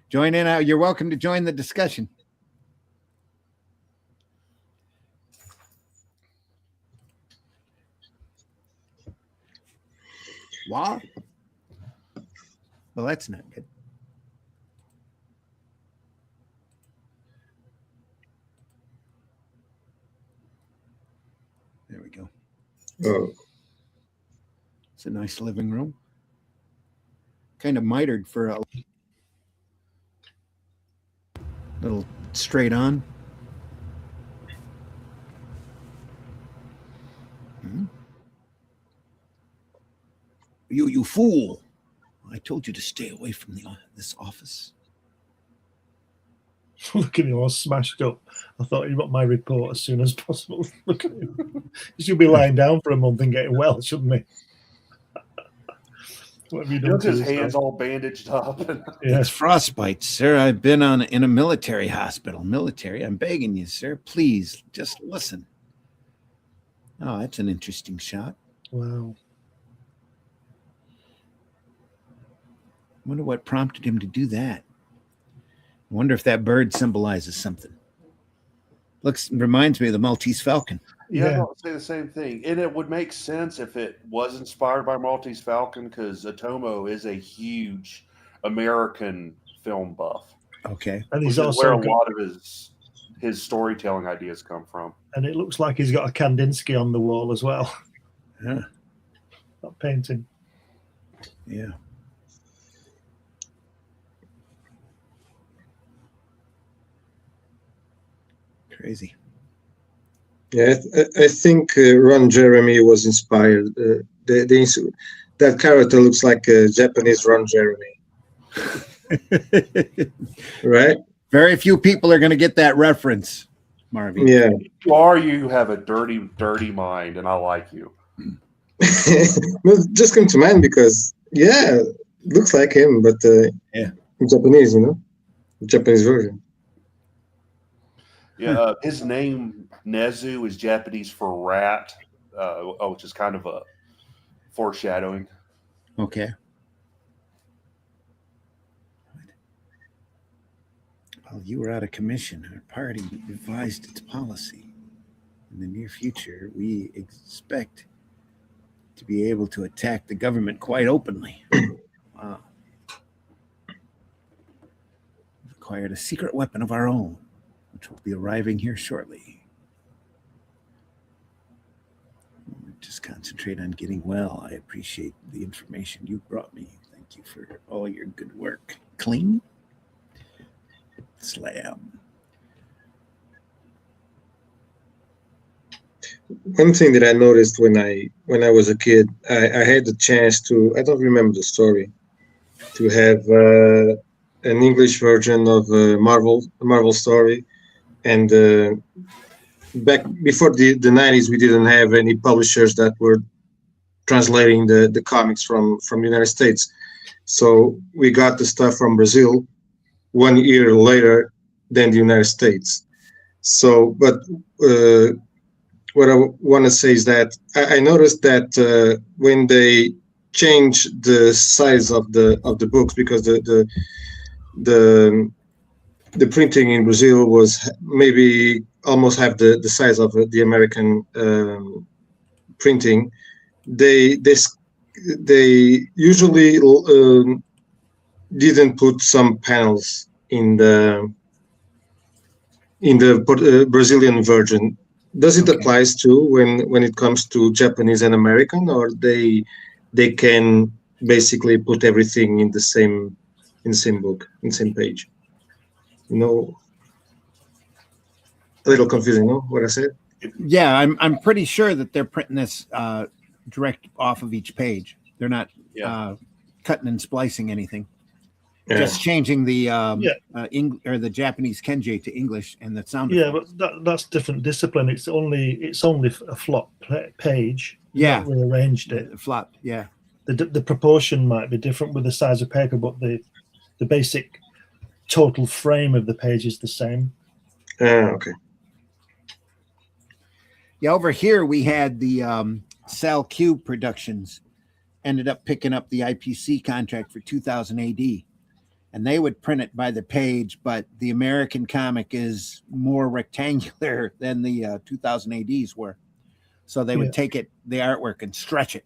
Join in. You're welcome to join the discussion. What? Well, that's not good. There we go. Oh, It's a nice living room. Kind of mitered for a little straight on. You fool! I told you to stay away from this office. Look at him all smashed up. I thought he got my report as soon as possible. Look at him. He should be lying down for a month and getting well, shouldn't he? What have you done Look, to his yourself? hands all bandaged up. Yeah. It's frostbite, sir. I've been in a military hospital. Military, I'm begging you, sir. Please, just listen. Oh, that's an interesting shot. Wow. I wonder what prompted him to do that. I wonder if that bird symbolizes something. Reminds me of the Maltese falcon. Yeah, Yeah. I'll say the same thing. And it would make sense if it was inspired by Maltese Falcon, because Otomo is a huge American film buff. Okay. And Which he's is also where a got, lot of his storytelling ideas come from. and it looks like he's got a Kandinsky on the wall as well. Yeah. That painting. Yeah. Crazy. yeah, I think Ron Jeremy was inspired. That character looks like a Japanese Ron Jeremy, right? Very few people are going to get that reference, Marvin. Yeah. You have a dirty, dirty mind, and I like you. Well, just came to mind because looks like him, but Yeah. Japanese, the Japanese version. Yeah, his name Nezu is Japanese for rat, which is kind of a foreshadowing. Okay. While you were out of commission, our party revised its policy. In the near future, we expect to be able to attack the government quite openly. Wow. We've acquired a secret weapon of our own, which will be arriving here shortly. We'll just concentrate on getting well. I appreciate the information you brought me. Thank you for all your good work. Clean? Slam. One thing that I noticed when I was a kid, I had the chance to, I don't remember the story, to have an English version of a Marvel story. And back before the 90s, we didn't have any publishers that were translating the comics from the United States. So we got the stuff from Brazil 1 year later than the United States. So, but what I want to say is that I noticed that when they changed the size of the books, because the printing in Brazil was maybe almost half the size of the American printing, they usually didn't put some panels in the Brazilian version. Does it apply to when it comes to Japanese and American, or they can basically put everything in the same book, in the same page? A little confusing, no? What I said? Yeah, I'm pretty sure that they're printing this direct off of each page. They're not cutting and splicing anything. Yeah. Just changing the the Japanese kanji to English and the sound. Yeah, but that's different discipline. It's only a flop page. Yeah, we arranged it. Flop. Yeah. The proportion might be different with the size of paper, but the basic total frame of the page is the same. Okay. Yeah, over here we had the Sal Q Productions ended up picking up the IPC contract for 2000 AD. And they would print it by the page, but the American comic is more rectangular than the 2000 ADs were. So they would take the artwork and stretch it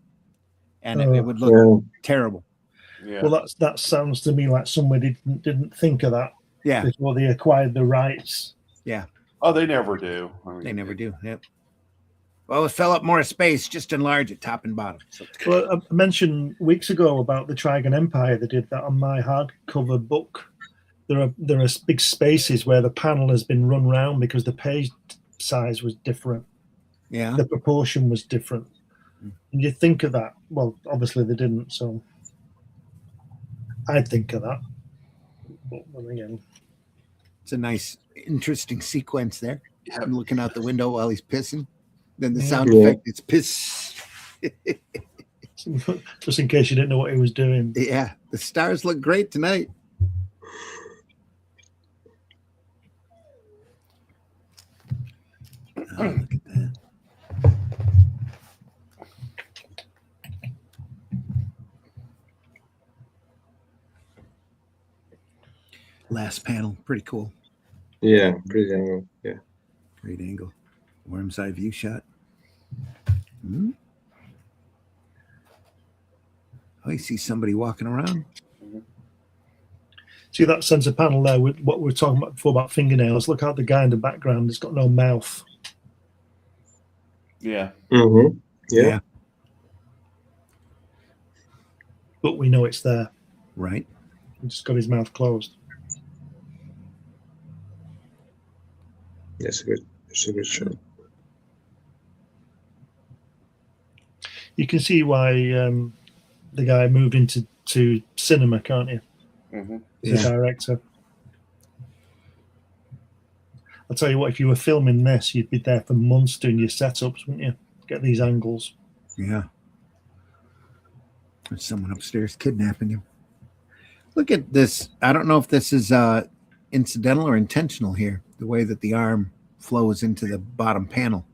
and it would look Yeah. terrible. Yeah. Well, that sounds to me like somebody didn't think of that Yeah. before they acquired the rights. Yeah. Oh, they never do. I mean, They never do. Yep. Well, it fill up more space, just enlarge it top and bottom. So, Well, I mentioned weeks ago about the Trigon Empire. They did that on my hardcover book. There are big spaces where the panel has been run round because the page size was different. yeah. The proportion was different. And you think of that. Well, obviously they didn't, so I'd think of that. But then again, It's a nice, interesting sequence there. Yeah. I'm looking out the window while he's pissing. Then the Yeah. sound Yeah. effect, it's piss. just in case you didn't know what he was doing. Yeah. The stars look great tonight. Oh, look at that. Last panel, pretty cool. Yeah, pretty angle. Yeah. Great angle. Worm's eye view shot. Oh, you see somebody walking around? See that center panel there with what we were talking about before about fingernails. Look out the guy in the background. He's got no mouth. Yeah. Mm-hmm. Yeah. But we know it's there. Right. He's just got his mouth closed. That's a good shot. You can see why the guy moved into cinema, can't you? Mm-hmm. The director. I'll tell you what, if you were filming this, you'd be there for months doing your setups, wouldn't you? Get these angles. Yeah. There's someone upstairs kidnapping him. Look at this. I don't know if this is incidental or intentional here, the way that the arm flows into the bottom panel.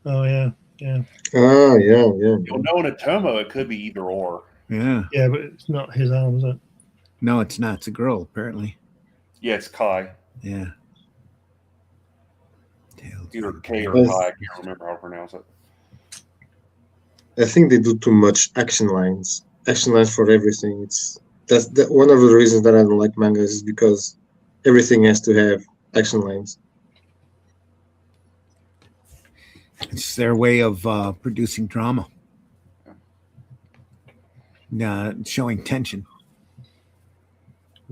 Oh, yeah. Yeah. Oh, yeah. You'll know in a Tomo it could be either or. Yeah. Yeah, but it's not his arm, is it? No, it's not. It's a girl, apparently. Yeah, it's Kai. Yeah. Tail. Either K or Yes. Kai. I can't remember how to pronounce it. I think they do too much action lines. Action lines for everything. That's one of the reasons that I don't like mangas is because everything has to have action lines. It's their way of producing drama. Showing tension.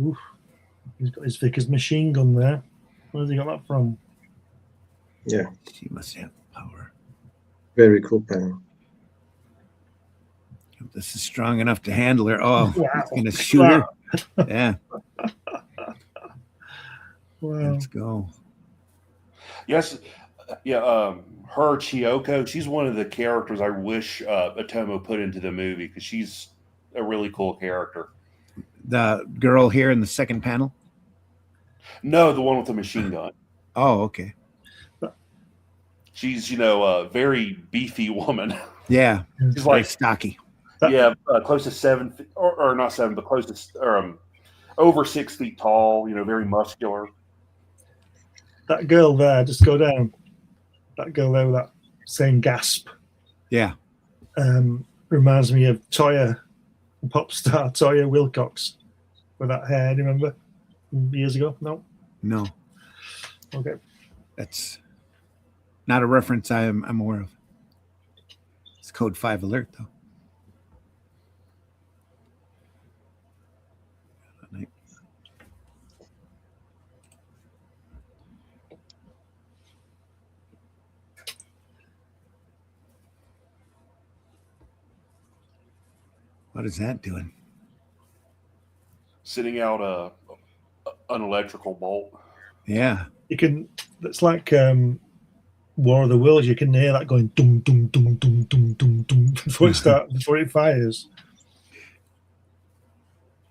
Oof. He's got his Vickers machine gun there. Where's he got that from? Yeah, She must have power. very cool panel. If this is strong enough to handle her. Oh, Wow. it's going to shoot her. Yeah. Wow. Let's go. Yes. Yeah. Her Chiyoko, she's one of the characters I wish Otomo put into the movie because she's a really cool character. The girl here in the second panel. No, the one with the machine gun. Oh, okay. She's, a very beefy woman. Yeah. She's Very like, stocky. close to 7 feet, or not 7, but close to over 6 feet tall. Very muscular. That girl there, just go down. That girl there with that same gasp Yeah. reminds me of Toya, pop star Toya Wilcox, with that hair. Do you remember years ago? No. No, Okay. that's not a reference I'm aware of. It's code 5 alert, though. What is that doing? Sitting out an electrical bolt. Yeah. You can. It's like War of the Worlds. You can hear that going dum dum dum dum dum dum dum before it fires.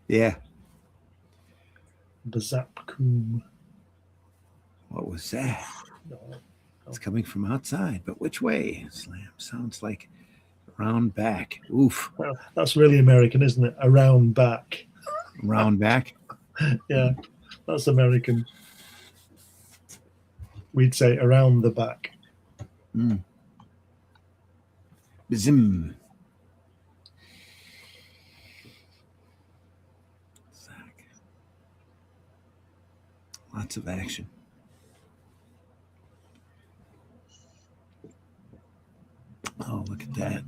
Yeah. Bazapkum. What was that? It's coming from outside, but which way? Slam. Sounds like round back. Oof. Well, that's really American, isn't it? Around back. Round back. Yeah, that's American. We'd say around the back. Zim. Lots of action. Oh, look at that.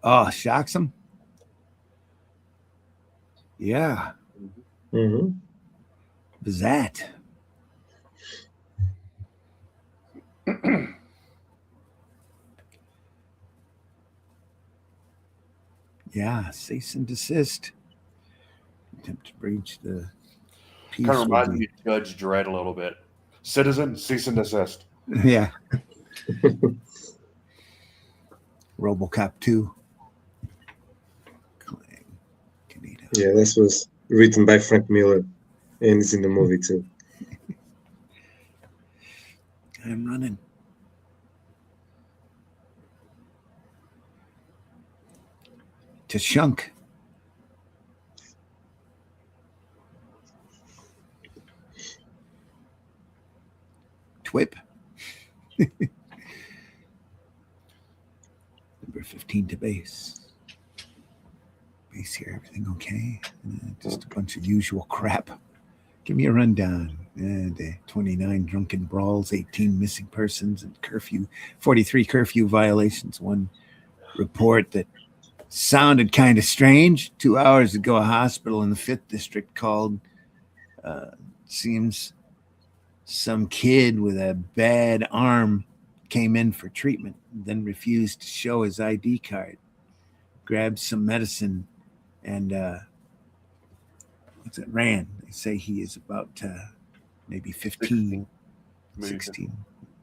Oh, shocks him. Yeah. Mm-hmm. Was that? Yeah, cease and desist. Attempt to breach the peace. Kind of reminds me of Judge Dredd a little bit. Citizen, cease and desist. Yeah. RoboCop 2. Yeah, this was written by Frank Miller, and it's in the movie too. I'm running. To Shunk. Twip. Number 15 to base. Base here, everything okay? Just a bunch of usual crap. Give me a rundown. 29 drunken brawls, 18 missing persons, and 43 curfew violations. One report that sounded kind of strange. 2 hours ago, a hospital in the 5th district called. Seems some kid with a bad arm came in for treatment, then refused to show his ID card. Grabbed some medicine and ran. They say he is about maybe 15, 16,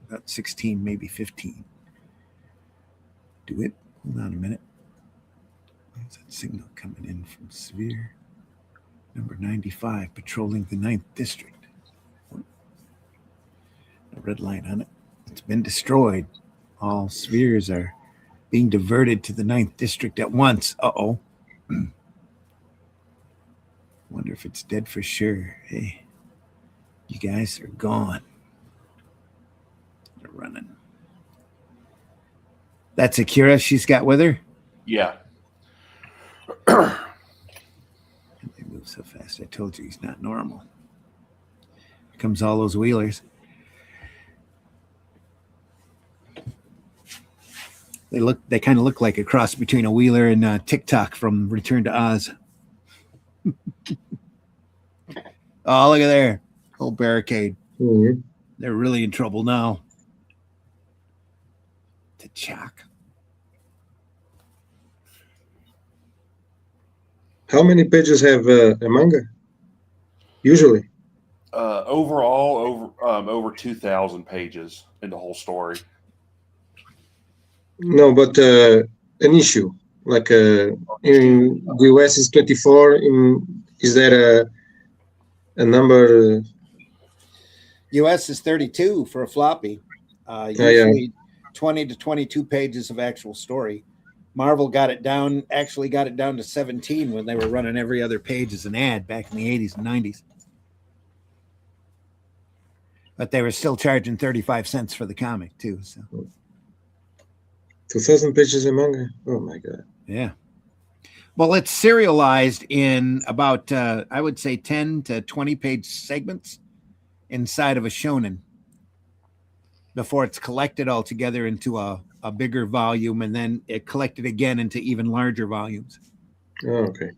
about 16, maybe 15. Do it. Hold on a minute. There's that signal coming in from Sphere. Number 95, patrolling the 9th district. A red light on it. It's been destroyed. All spheres are being diverted to the 9th district at once. Uh-oh. Wonder if it's dead for sure. Hey, you guys are gone. They're running. That's Akira she's got with her? Yeah. They move so fast. I told you he's not normal. Here comes all those wheelers. They kind of look like a cross between a wheeler and TikTok from Return to Oz. Oh, look at there. Whole barricade. Mm-hmm. They're really in trouble now. T'Chak. How many pages have a manga? Usually. Overall, over 2,000 pages in the whole story. No, but an issue. Like in the US is 24. Is there a number? US is 32 for a floppy. Usually 20 to 22 pages of actual story. Marvel actually got it down to 17 when they were running every other page as an ad back in the 80s and 90s. But they were still charging 35 cents for the comic too. So 2,000 pages of manga. Oh my god. Yeah. Well, it's serialized in about, I would say, 10 to 20 page segments inside of a shonen before it's collected all together into a bigger volume, and then it collected again into even larger volumes. Oh, okay.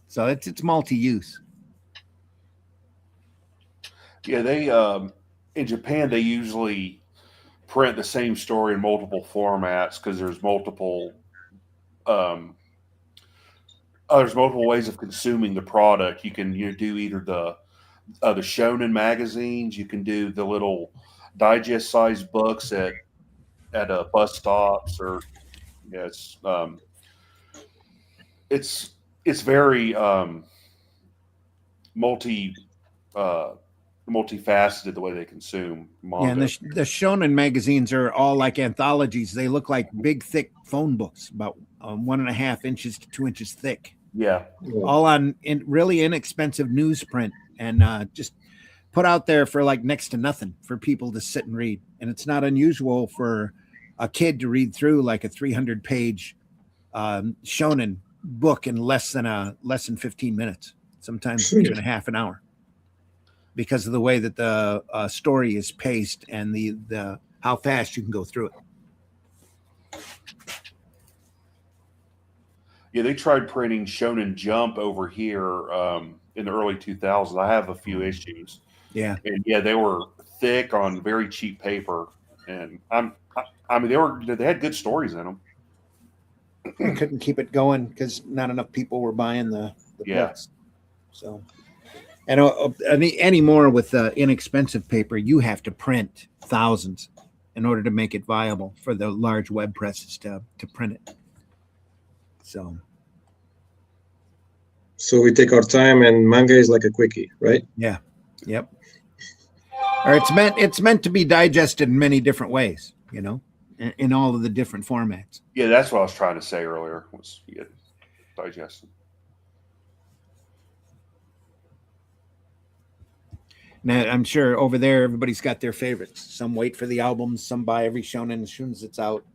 So it's multi-use. Yeah, they in Japan they usually print the same story in multiple formats because there's multiple ways of consuming the product. You can do either the shonen magazines, you can do the little digest sized books at bus stops, or it's very multifaceted the way they consume manga. Yeah, and the shonen magazines are all like anthologies. They look like big, thick phone books, about 1.5 inches to 2 inches thick. Yeah. All on really inexpensive newsprint, and just put out there for like next to nothing for people to sit and read. And it's not unusual for a kid to read through like a 300-page shonen book in less than 15 minutes, sometimes even a half an hour, because of the way that the story is paced and the how fast you can go through it. Yeah, they tried printing Shonen Jump over here in the early 2000s. I have a few issues. Yeah. And yeah, they were thick on very cheap paper, and I mean they had good stories in them. I couldn't keep it going because not enough people were buying the Yeah. books. So, and any more with inexpensive paper, you have to print thousands in order to make it viable for the large web presses to print it. So we take our time, and manga is like a quickie, right? yeah, yep. Or it's meant to be digested in many different ways, you know, in all of the different formats. Yeah, that's what I was trying to say earlier. Was digested. Now, I'm sure over there, everybody's got their favorites. Some wait for the albums. Some buy every shonen as soon as it's out.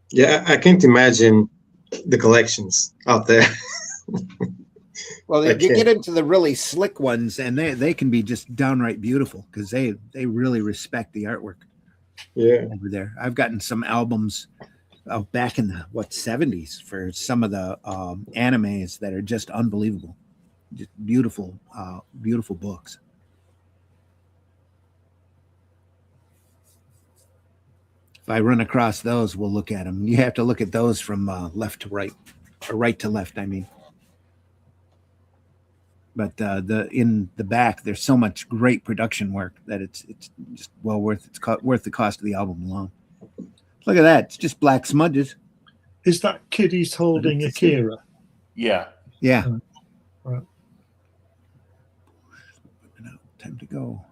Yeah, I can't imagine the collections out there. Well, you get into the really slick ones, and they can be just downright beautiful because they really respect the artwork. Yeah, over there. I've gotten some albums back in the 70s for some of the animes that are just unbelievable. Just beautiful, beautiful books. If I run across those, we'll look at them. You have to look at those from left to right, or right to left, I mean. But in the back, there's so much great production work that it's just well worth the cost of the album alone. Look at that; it's just black smudges. Is that kid he's holding Akira? Yeah. Yeah. Right. Time to go.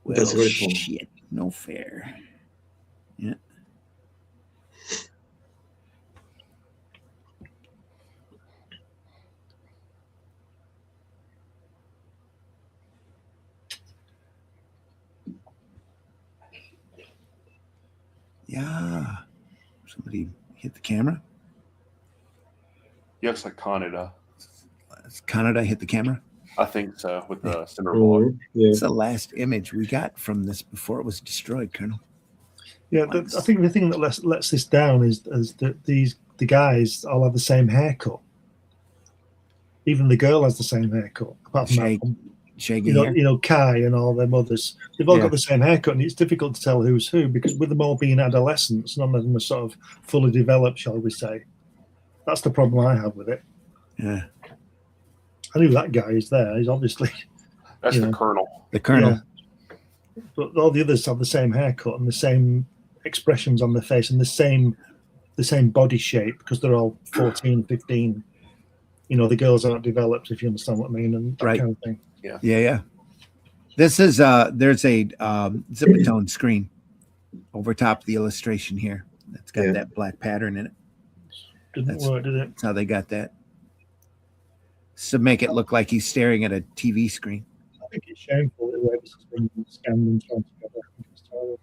Well, that's very cool. Shit, no fair. Yeah. Yeah. Somebody hit the camera. Yeah, it's like Canada. Canada hit the camera. I think so, with the cinder block. Yeah. It's the last image we got from this before it was destroyed, Colonel. Yeah, I think the thing that lets this down is that the guys all have the same haircut. Even the girl has the same haircut. Apart from Shaggy you know, Kai and all their mothers. They've all got the same haircut, and it's difficult to tell who's who because with them all being adolescents, none of them are sort of fully developed, shall we say. That's the problem I have with it. Yeah. I knew that guy is there. He's obviously That's the Colonel. The Colonel. Yeah. But all the others have the same haircut and the same expressions on their face and the same body shape because they're all 14, 15. You know, the girls aren't developed, if you understand what I mean, and that kind of thing. Yeah. This is there's a zipper tone screen over top of the illustration here. That's got that black pattern in it. Didn't work, did it? That's how they got that. To make it look like he's staring at a TV screen. I think it's shameful the way this has been scanned and thrown together. I think it's terrible.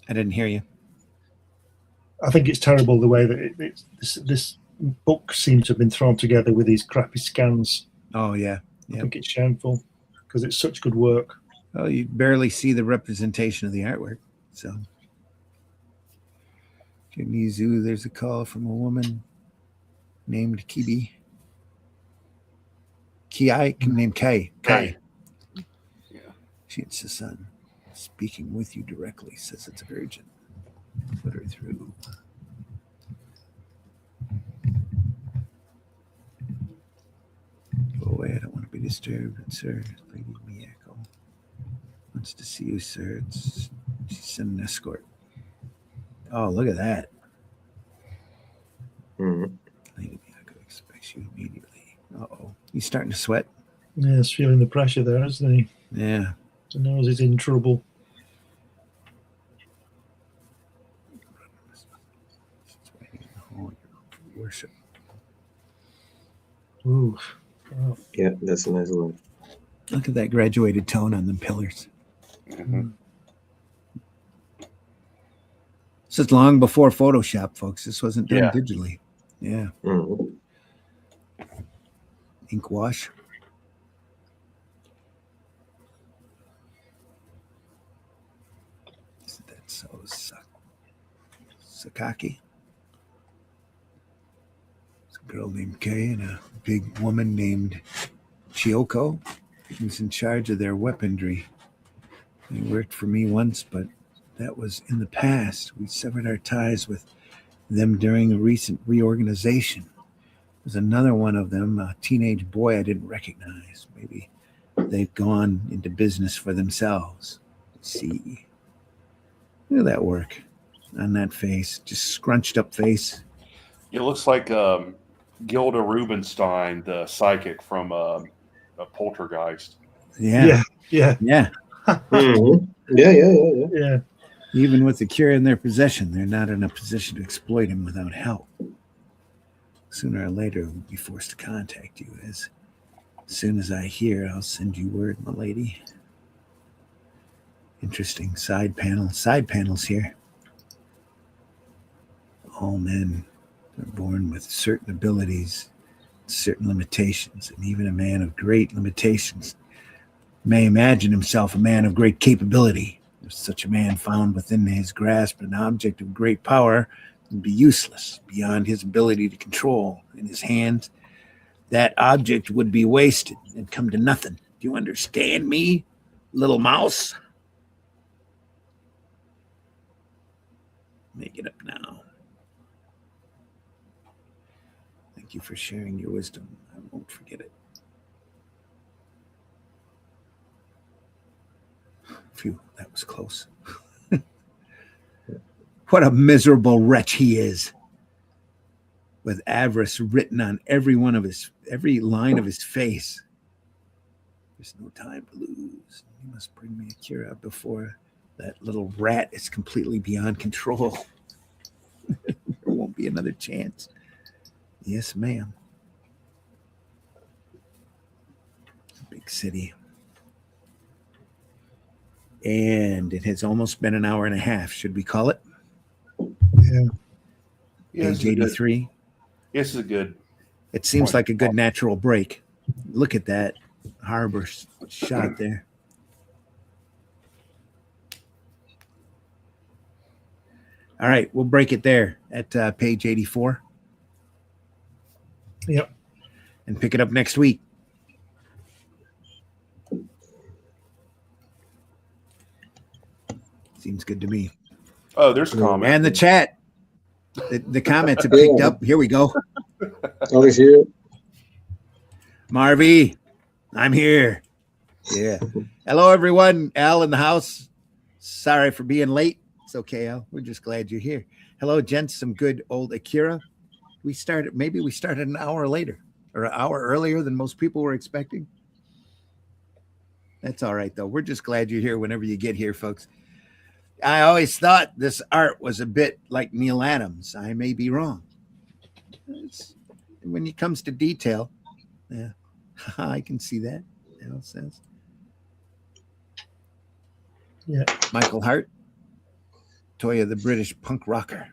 I didn't hear you. I think it's terrible the way that this book seems to have been thrown together with these crappy scans. Oh, yeah. I think it's shameful because it's such good work. Oh, you barely see the representation of the artwork. So, Mizu, there's a call from a woman named Kibi. Named Kai. Yeah. She's the son. Speaking with you directly, says it's urgent. Put her through. Go away, I don't want to be disturbed. Sir, Lady Miyako wants to see you, sir. She's sending an escort. Oh, look at that. Mm-hmm. Lady Miyako expects you immediately. Uh-oh. He's starting to sweat. Yeah, he's feeling the pressure there, isn't he? Yeah. He knows he's in trouble. Worship. Ooh. Wow. Yeah, that's a nice one. Look at that graduated tone on the pillars. Mm-hmm. This is long before Photoshop, folks. This wasn't done Yeah. digitally. Yeah. Mhm. Ink wash. Isn't that so Sakaki? It's a girl named Kay and a big woman named Chioko, who's in charge of their weaponry. They worked for me once, but that was in the past. We severed our ties with them during a recent reorganization. There's another one of them, a teenage boy I didn't recognize. Maybe they've gone into business for themselves. Let's see. Look at that work on that face. Just scrunched up face. It looks like Gilda Rubinstein, the psychic from a Poltergeist. Yeah. Yeah. Yeah. Mhm. Yeah. Yeah. Even with the cure in their possession, they're not in a position to exploit him without help. Sooner or later, we'll be forced to contact you. As soon as I hear, I'll send you word, my lady. Interesting side panels here. All men are born with certain abilities, certain limitations, and even a man of great limitations may imagine himself a man of great capability. If such a man found within his grasp an object of great power, would be useless beyond his ability to control. In his hands, that object would be wasted and come to nothing. Do you understand me, little mouse? Make it up now. Thank you for sharing your wisdom. I won't forget it. Phew, that was close. What a miserable wretch he is. With avarice written on every line of his face. There's no time to lose. You must bring me Akira before that little rat is completely beyond control. There won't be another chance. Yes, ma'am. It's a big city. And it has almost been an hour and a half. Should we call it? Yeah. Page 83. This is a good. It seems like a good natural break. Look at that harbor shot there. All right, we'll break it there at page 84. Yep. And pick it up next week. Seems good to me. Oh, there's comments. And the chat. The comments have picked up. Here we go. Always here. Marvy, I'm here. Yeah. Hello, everyone. Al in the house. Sorry for being late. It's okay, Al. We're just glad you're here. Hello, gents. Some good old Akira. Maybe we started an hour later or an hour earlier than most people were expecting. That's all right, though. We're just glad you're here whenever you get here, folks. I always thought this art was a bit like Neil Adams. I may be wrong. When it comes to detail, yeah, I can see that. Al says. Yeah. Michael Hart, Toya, the British punk rocker.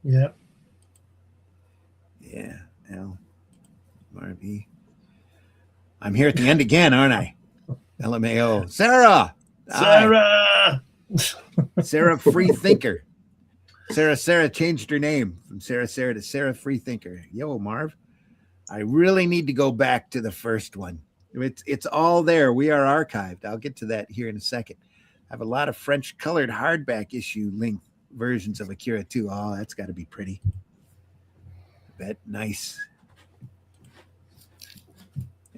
Yeah. Yeah, Al, Marvy. I'm here at the end again, aren't I? LMAO. Sarah! Sarah! Sarah Free Thinker. Sarah changed her name from Sarah to Sarah Free Thinker. Yo, Marv, I really need to go back to the first one. It's all there. We are archived. I'll get to that here in a second. I have a lot of French colored hardback issue length versions of Akira too. Oh, that's got to be pretty. I bet. Nice.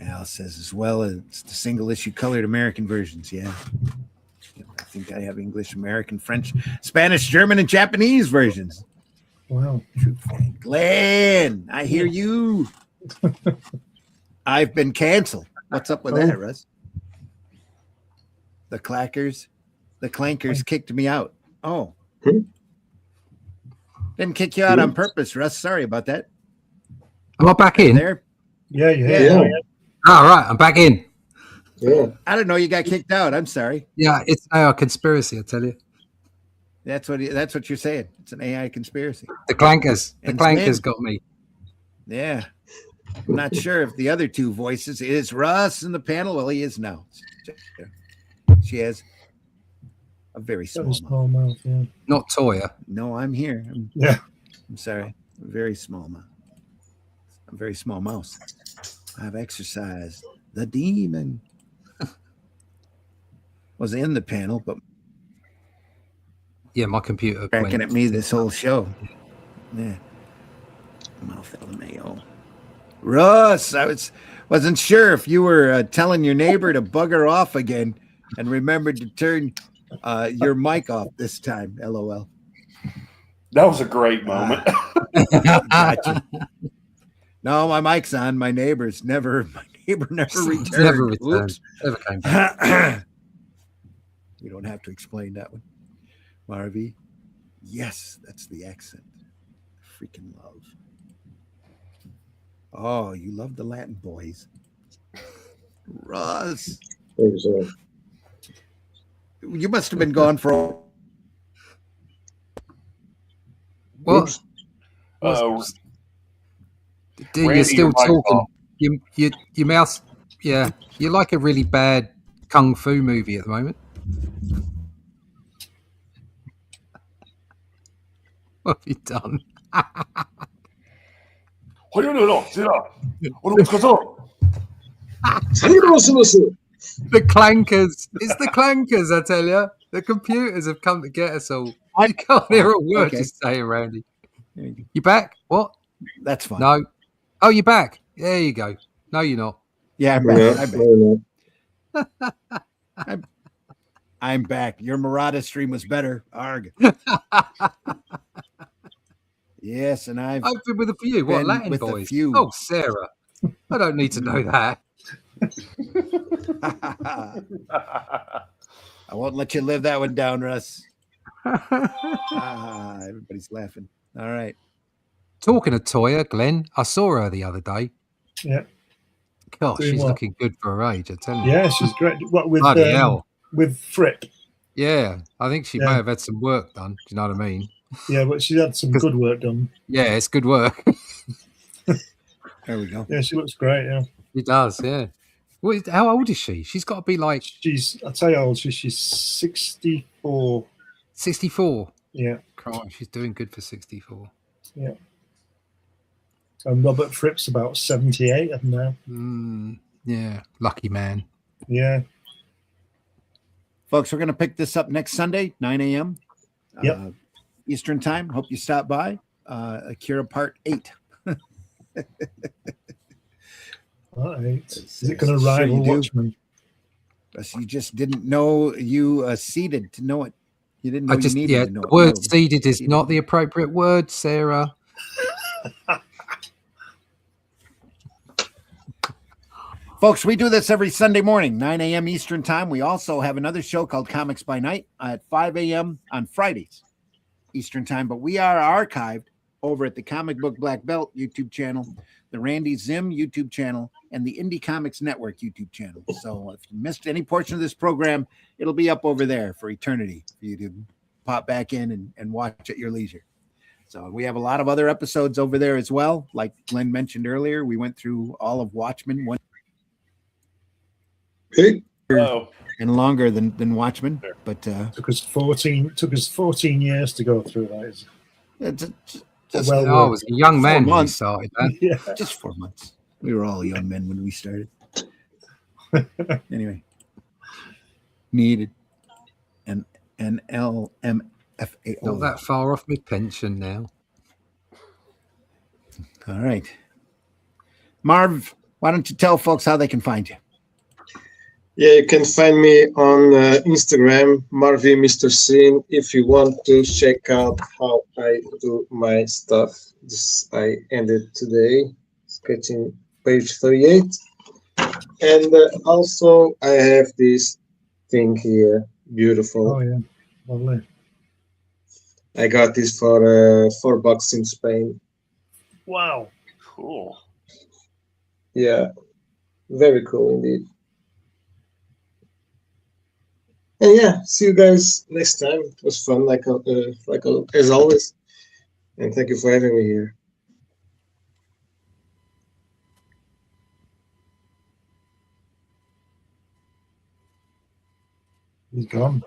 Al says as well as the single issue colored American versions. Yeah. I think I have English, American, French, Spanish, German, and Japanese versions. Wow. True fan. Glenn, I hear you. I've been canceled. What's up with that, Russ? The clankers kicked me out. Oh. Didn't kick you out on purpose, Russ. Sorry about that. Am I back in? There. Yeah. Yeah. All right, I'm back in. Yeah. I didn't know you got kicked out. I'm sorry. Yeah, it's a conspiracy, I tell you. That's what you're saying. It's an AI conspiracy. The Clankers. The And Clankers Sven. got me. Yeah. I'm not sure if the other two voices is Russ in the panel. Well, he is now. She has a very Got a small mouth. small mouth, yeah. Not Toya. No, I'm here. Yeah. I'm sorry. A very small mouth. A very small mouse. I've exercised the demon. Was in the panel, but Yeah, my computer. cracking at me this whole show. Yeah. Mouth LMAO. Russ, I wasn't sure if you were telling your neighbor to bugger off again and remembered to turn your mic off this time. LOL. That was a great moment. Gotcha. No, my mic's on. My neighbor never returned. Never returned. Oops. Never came back. You don't have to explain that one. Marvy. Yes, that's the accent. Freaking love. Oh, you love the Latin boys. Russ. You must have been gone for Well, you're Randy, still your mic's talking. off. Your mouth. Yeah, you're like a really bad kung fu movie at the moment. What have you done? The Clankers. It's the Clankers, I tell you. The computers have come to get us all. You can't hear a word Okay. you say around you. You back? What? That's fine. No. Oh, you're back. There you go. No, you're not. Yeah, I'm back. Yeah, I'm back. I'm back. Your Murata stream was better. Arg. Yes, and I've been with a few. What, been Latin with a boys? few. Oh, Sarah. I don't need to know that. I won't let you live that one down, Russ. Everybody's laughing. All right. Talking of Toya, Glenn, I saw her the other day. Yeah. Gosh, Doing she's what? looking good for her age, I tell you. Yeah, she's great. What with Bloody hell. with Fripp? Yeah, I think she Yeah. may have had some work done. Do you know what I mean? Yeah, but she had some good work done. Yeah, it's good work. There we go. Yeah, she looks great. Yeah, She does, yeah. How old is she? She's got to be like I'll tell you how old she's 64. 64. Yeah, Christ, she's doing good for 64. yeah. And Robert Fripp's about 78 of them now. Yeah, lucky man. Yeah. Folks, we're going to pick this up next Sunday, 9 a.m. Yep. Eastern time. Hope you stop by. Akira Part 8. All right. Is it going to rival Watchmen? You just didn't know you seeded to know it. You didn't know you needed to know the it. word No. seeded is not the appropriate word, Sarah. Folks, we do this every Sunday morning, 9 a.m. Eastern time. We also have another show called Comics by Night at 5 a.m. on Fridays Eastern time. But we are archived over at the Comic Book Black Belt YouTube channel, the Randy Zim YouTube channel, and the Indie Comics Network YouTube channel. So if you missed any portion of this program, it'll be up over there for eternity for you to pop back in and watch at your leisure. So we have a lot of other episodes over there as well. Like Glenn mentioned earlier, we went through all of Watchmen and longer than Watchmen, but took us 14 years to go through that. just Well, I was a young man when we months. started that. Yeah. just 4 months. We were all young men when we started. Anyway, needed an LMFAO. Not that far off my pension now. All right, Marv, why don't you tell folks how they can find you? Yeah, you can find me on Instagram, Marvy Mr. Scene, if you want to check out how I do my stuff. I ended today, sketching page 38. And also, I have this thing here, beautiful. Oh, yeah. Lovely. I got this for $4 in Spain. Wow. Cool. Yeah, very cool indeed. And yeah, see you guys next time. It was fun, as always. And thank you for having me here. He's gone.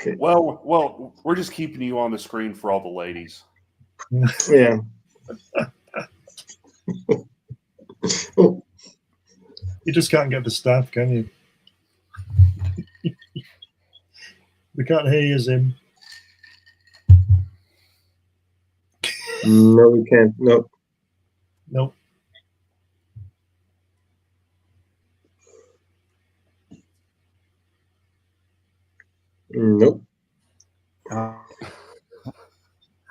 Okay. Well, we're just keeping you on the screen for all the ladies. Yeah. Oh, You just can't get the staff, can you? We can't hear you, Zim. no, we can't. No. Nope. Nope. How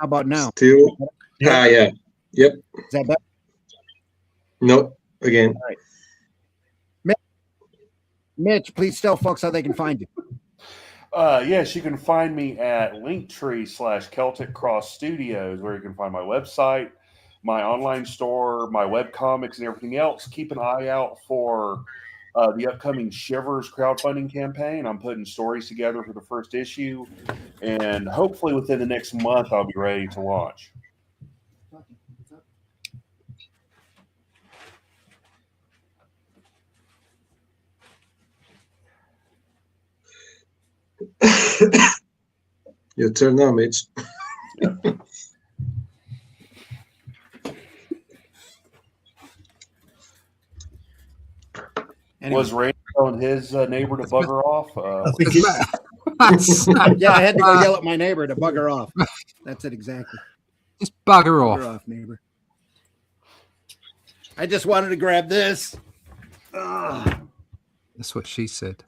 about now? Still. Yeah. Yeah. Yep. Is that better? Nope. Again. Mitch, please tell folks how they can find you. Yes, you can find me at Linktree/Celtic Cross Studios, where you can find my website, my online store, my web comics, and everything else. Keep an eye out for the upcoming Shivers crowdfunding campaign. I'm putting stories together for the first issue, and hopefully within the next month, I'll be ready to launch. Your turn now, Mitch. Anyway. Was Randy telling his neighbor to bugger off? I think it's, Yeah, I had to go yell at my neighbor to bugger off. That's it exactly. Just bugger Bugger off. off, neighbor. I just wanted to grab this. Ugh. That's what she said.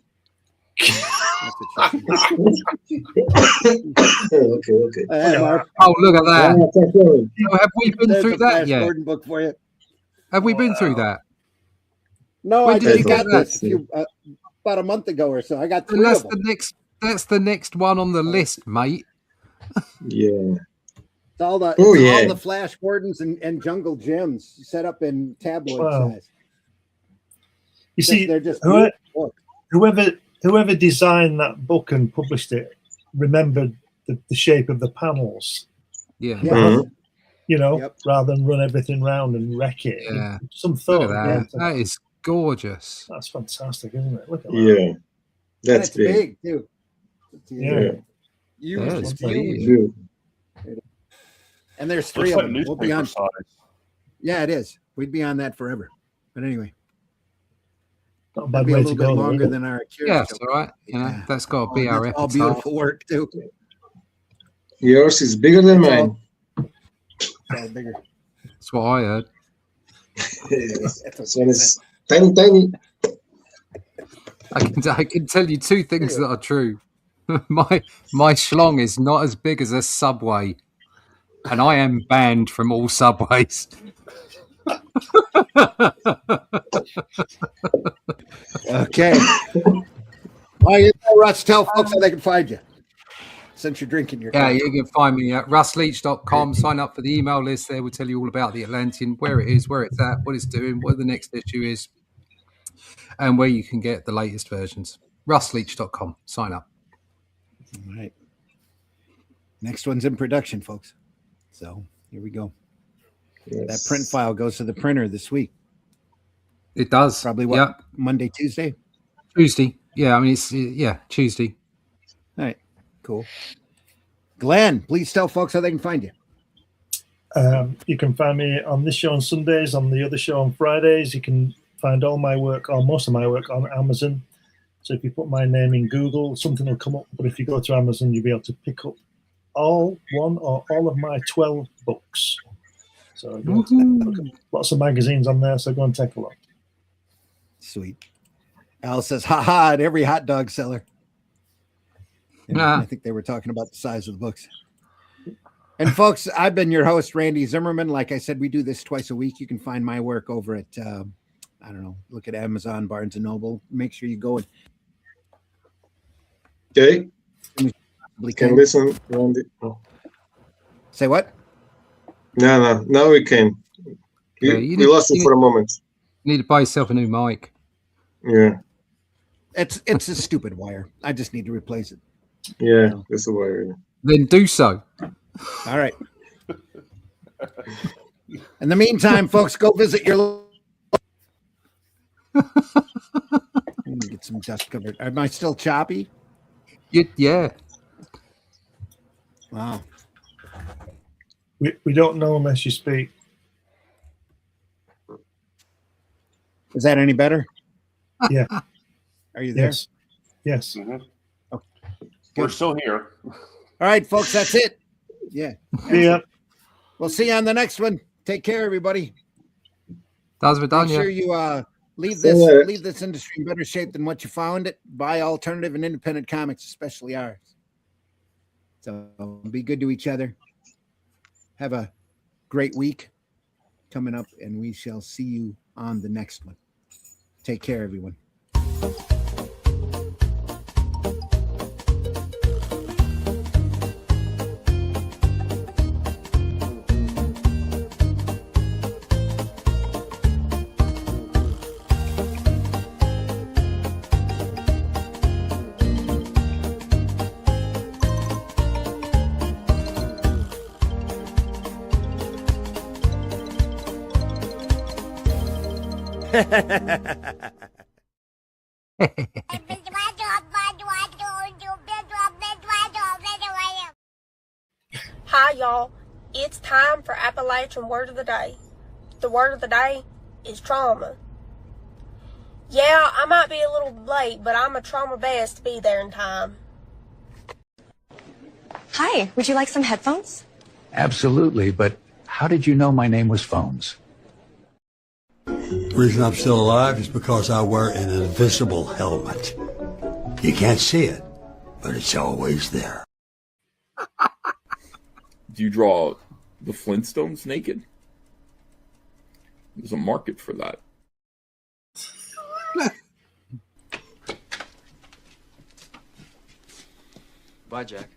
That's what she said. Okay. Mark, Oh, look at that. Yeah, thank you. Oh, have we been there's through a that Flash yet? Gordon book for you. Have we been through that? No, When I did just you got get this about a month ago or so. I got And 3 that's of the them. next. That's the next one on the list, mate. Yeah. It's all the, Oh, it's yeah. all the Flash Gordons and Jungle Gems set up in tabloid Wow. size. you see, They're just whoever, beautiful. whoever designed that book and published it remembered the shape of the panels, Yeah. Yeah. Mhm. you know, Yep. rather than run everything round and wreck it. Yeah. Some Look thought. at that. went into That is gorgeous. That's fantastic, isn't it? Look at that. Yeah. And That's it's big. big too. It's Yeah. Yeah. huge. Yeah, it's It's pretty huge. huge. Dude. And there's Looks 3 like of them. We'll be newspaper on. size. Yeah, it is. We'd be on that forever. But anyway, Not a that'd bad be a way little to bit go. longer though. than our Akira Yeah, show. it's all right. You know, Yeah. that's got to Oh, be our that's all epitaph. beautiful work too. Yours is bigger than It's mine. It's all bigger. That's what I heard. This one is tiny. I can tell you 2 things that are true. my schlong is not as big as a subway, and I am banned from all subways. Okay. Well, you know, Russ, tell folks how they can find you. Since you're drinking your Yeah, coffee. you can find me at russleach.com. Sign up for the email list there. We'll tell you all about the Atlantean, where it is, where it's at, what it's doing, what the next issue is, and where you can get the latest versions. russleach.com. Sign up. All right. Next one's in production, folks. So here we go. Yes. That print file goes to the printer this week. It does. Probably what? Yep. Monday, Tuesday? Tuesday. Yeah, I mean, Tuesday. All right. Cool. Glenn, please tell folks how they can find you. You can find me on this show on Sundays, on the other show on Fridays. You can find all my work, or most of my work, on Amazon. So if you put my name in Google, something will come up. But if you go to Amazon, you'll be able to pick up all of my 12 books. So go and look at lots of magazines on there. So go and take a look. Sweet. Al says, ha at every hot dog seller. And I think they were talking about the size of the books. And folks, I've been your host, Randy Zimmerman. Like I said, we do this twice a week. You can find my work over at, look at Amazon, Barnes & Noble. Make sure you go and Okay. Can listen, Randy. Oh. Say what? No, we can. We lost you for a moment. You need to buy yourself a new mic. Yeah, It's a stupid wire. I just need to replace it. yeah, that's the wire. Then do so. All right. In the meantime, folks, go visit your. Get some dust covered. Am I still choppy? Yeah. Wow. We don't know unless you speak. Is that any better? Yeah. Are you there? Yes. Yes. Mhm. Okay. We're still here. All right, folks, that's it. Yeah. See ya. We'll see you on the next one. Take care, everybody. Das Make Vidania. sure you leave Yeah. this industry in better shape than what you found it. Buy alternative and independent comics, especially ours. So be good to each other. Have a great week coming up, and we shall see you on the next one. Take care, everyone. Hi, y'all. It's time for Appalachian Word of the Day. The word of the day is trauma. Yeah, I might be a little late, but I'm a trauma best to be there in time. Hi, would you like some headphones? Absolutely, but how did you know my name was Phones? The reason I'm still alive is because I wear an invisible helmet. You can't see it, but it's always there. Do you draw the Flintstones naked? There's a market for that. Bye, Jack.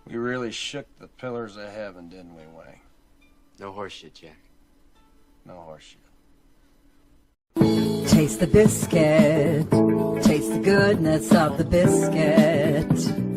We really shook the pillars of heaven, didn't we, Wayne? No horseshit, Jack. No horseshit. Taste the biscuit. Taste the goodness of the biscuit.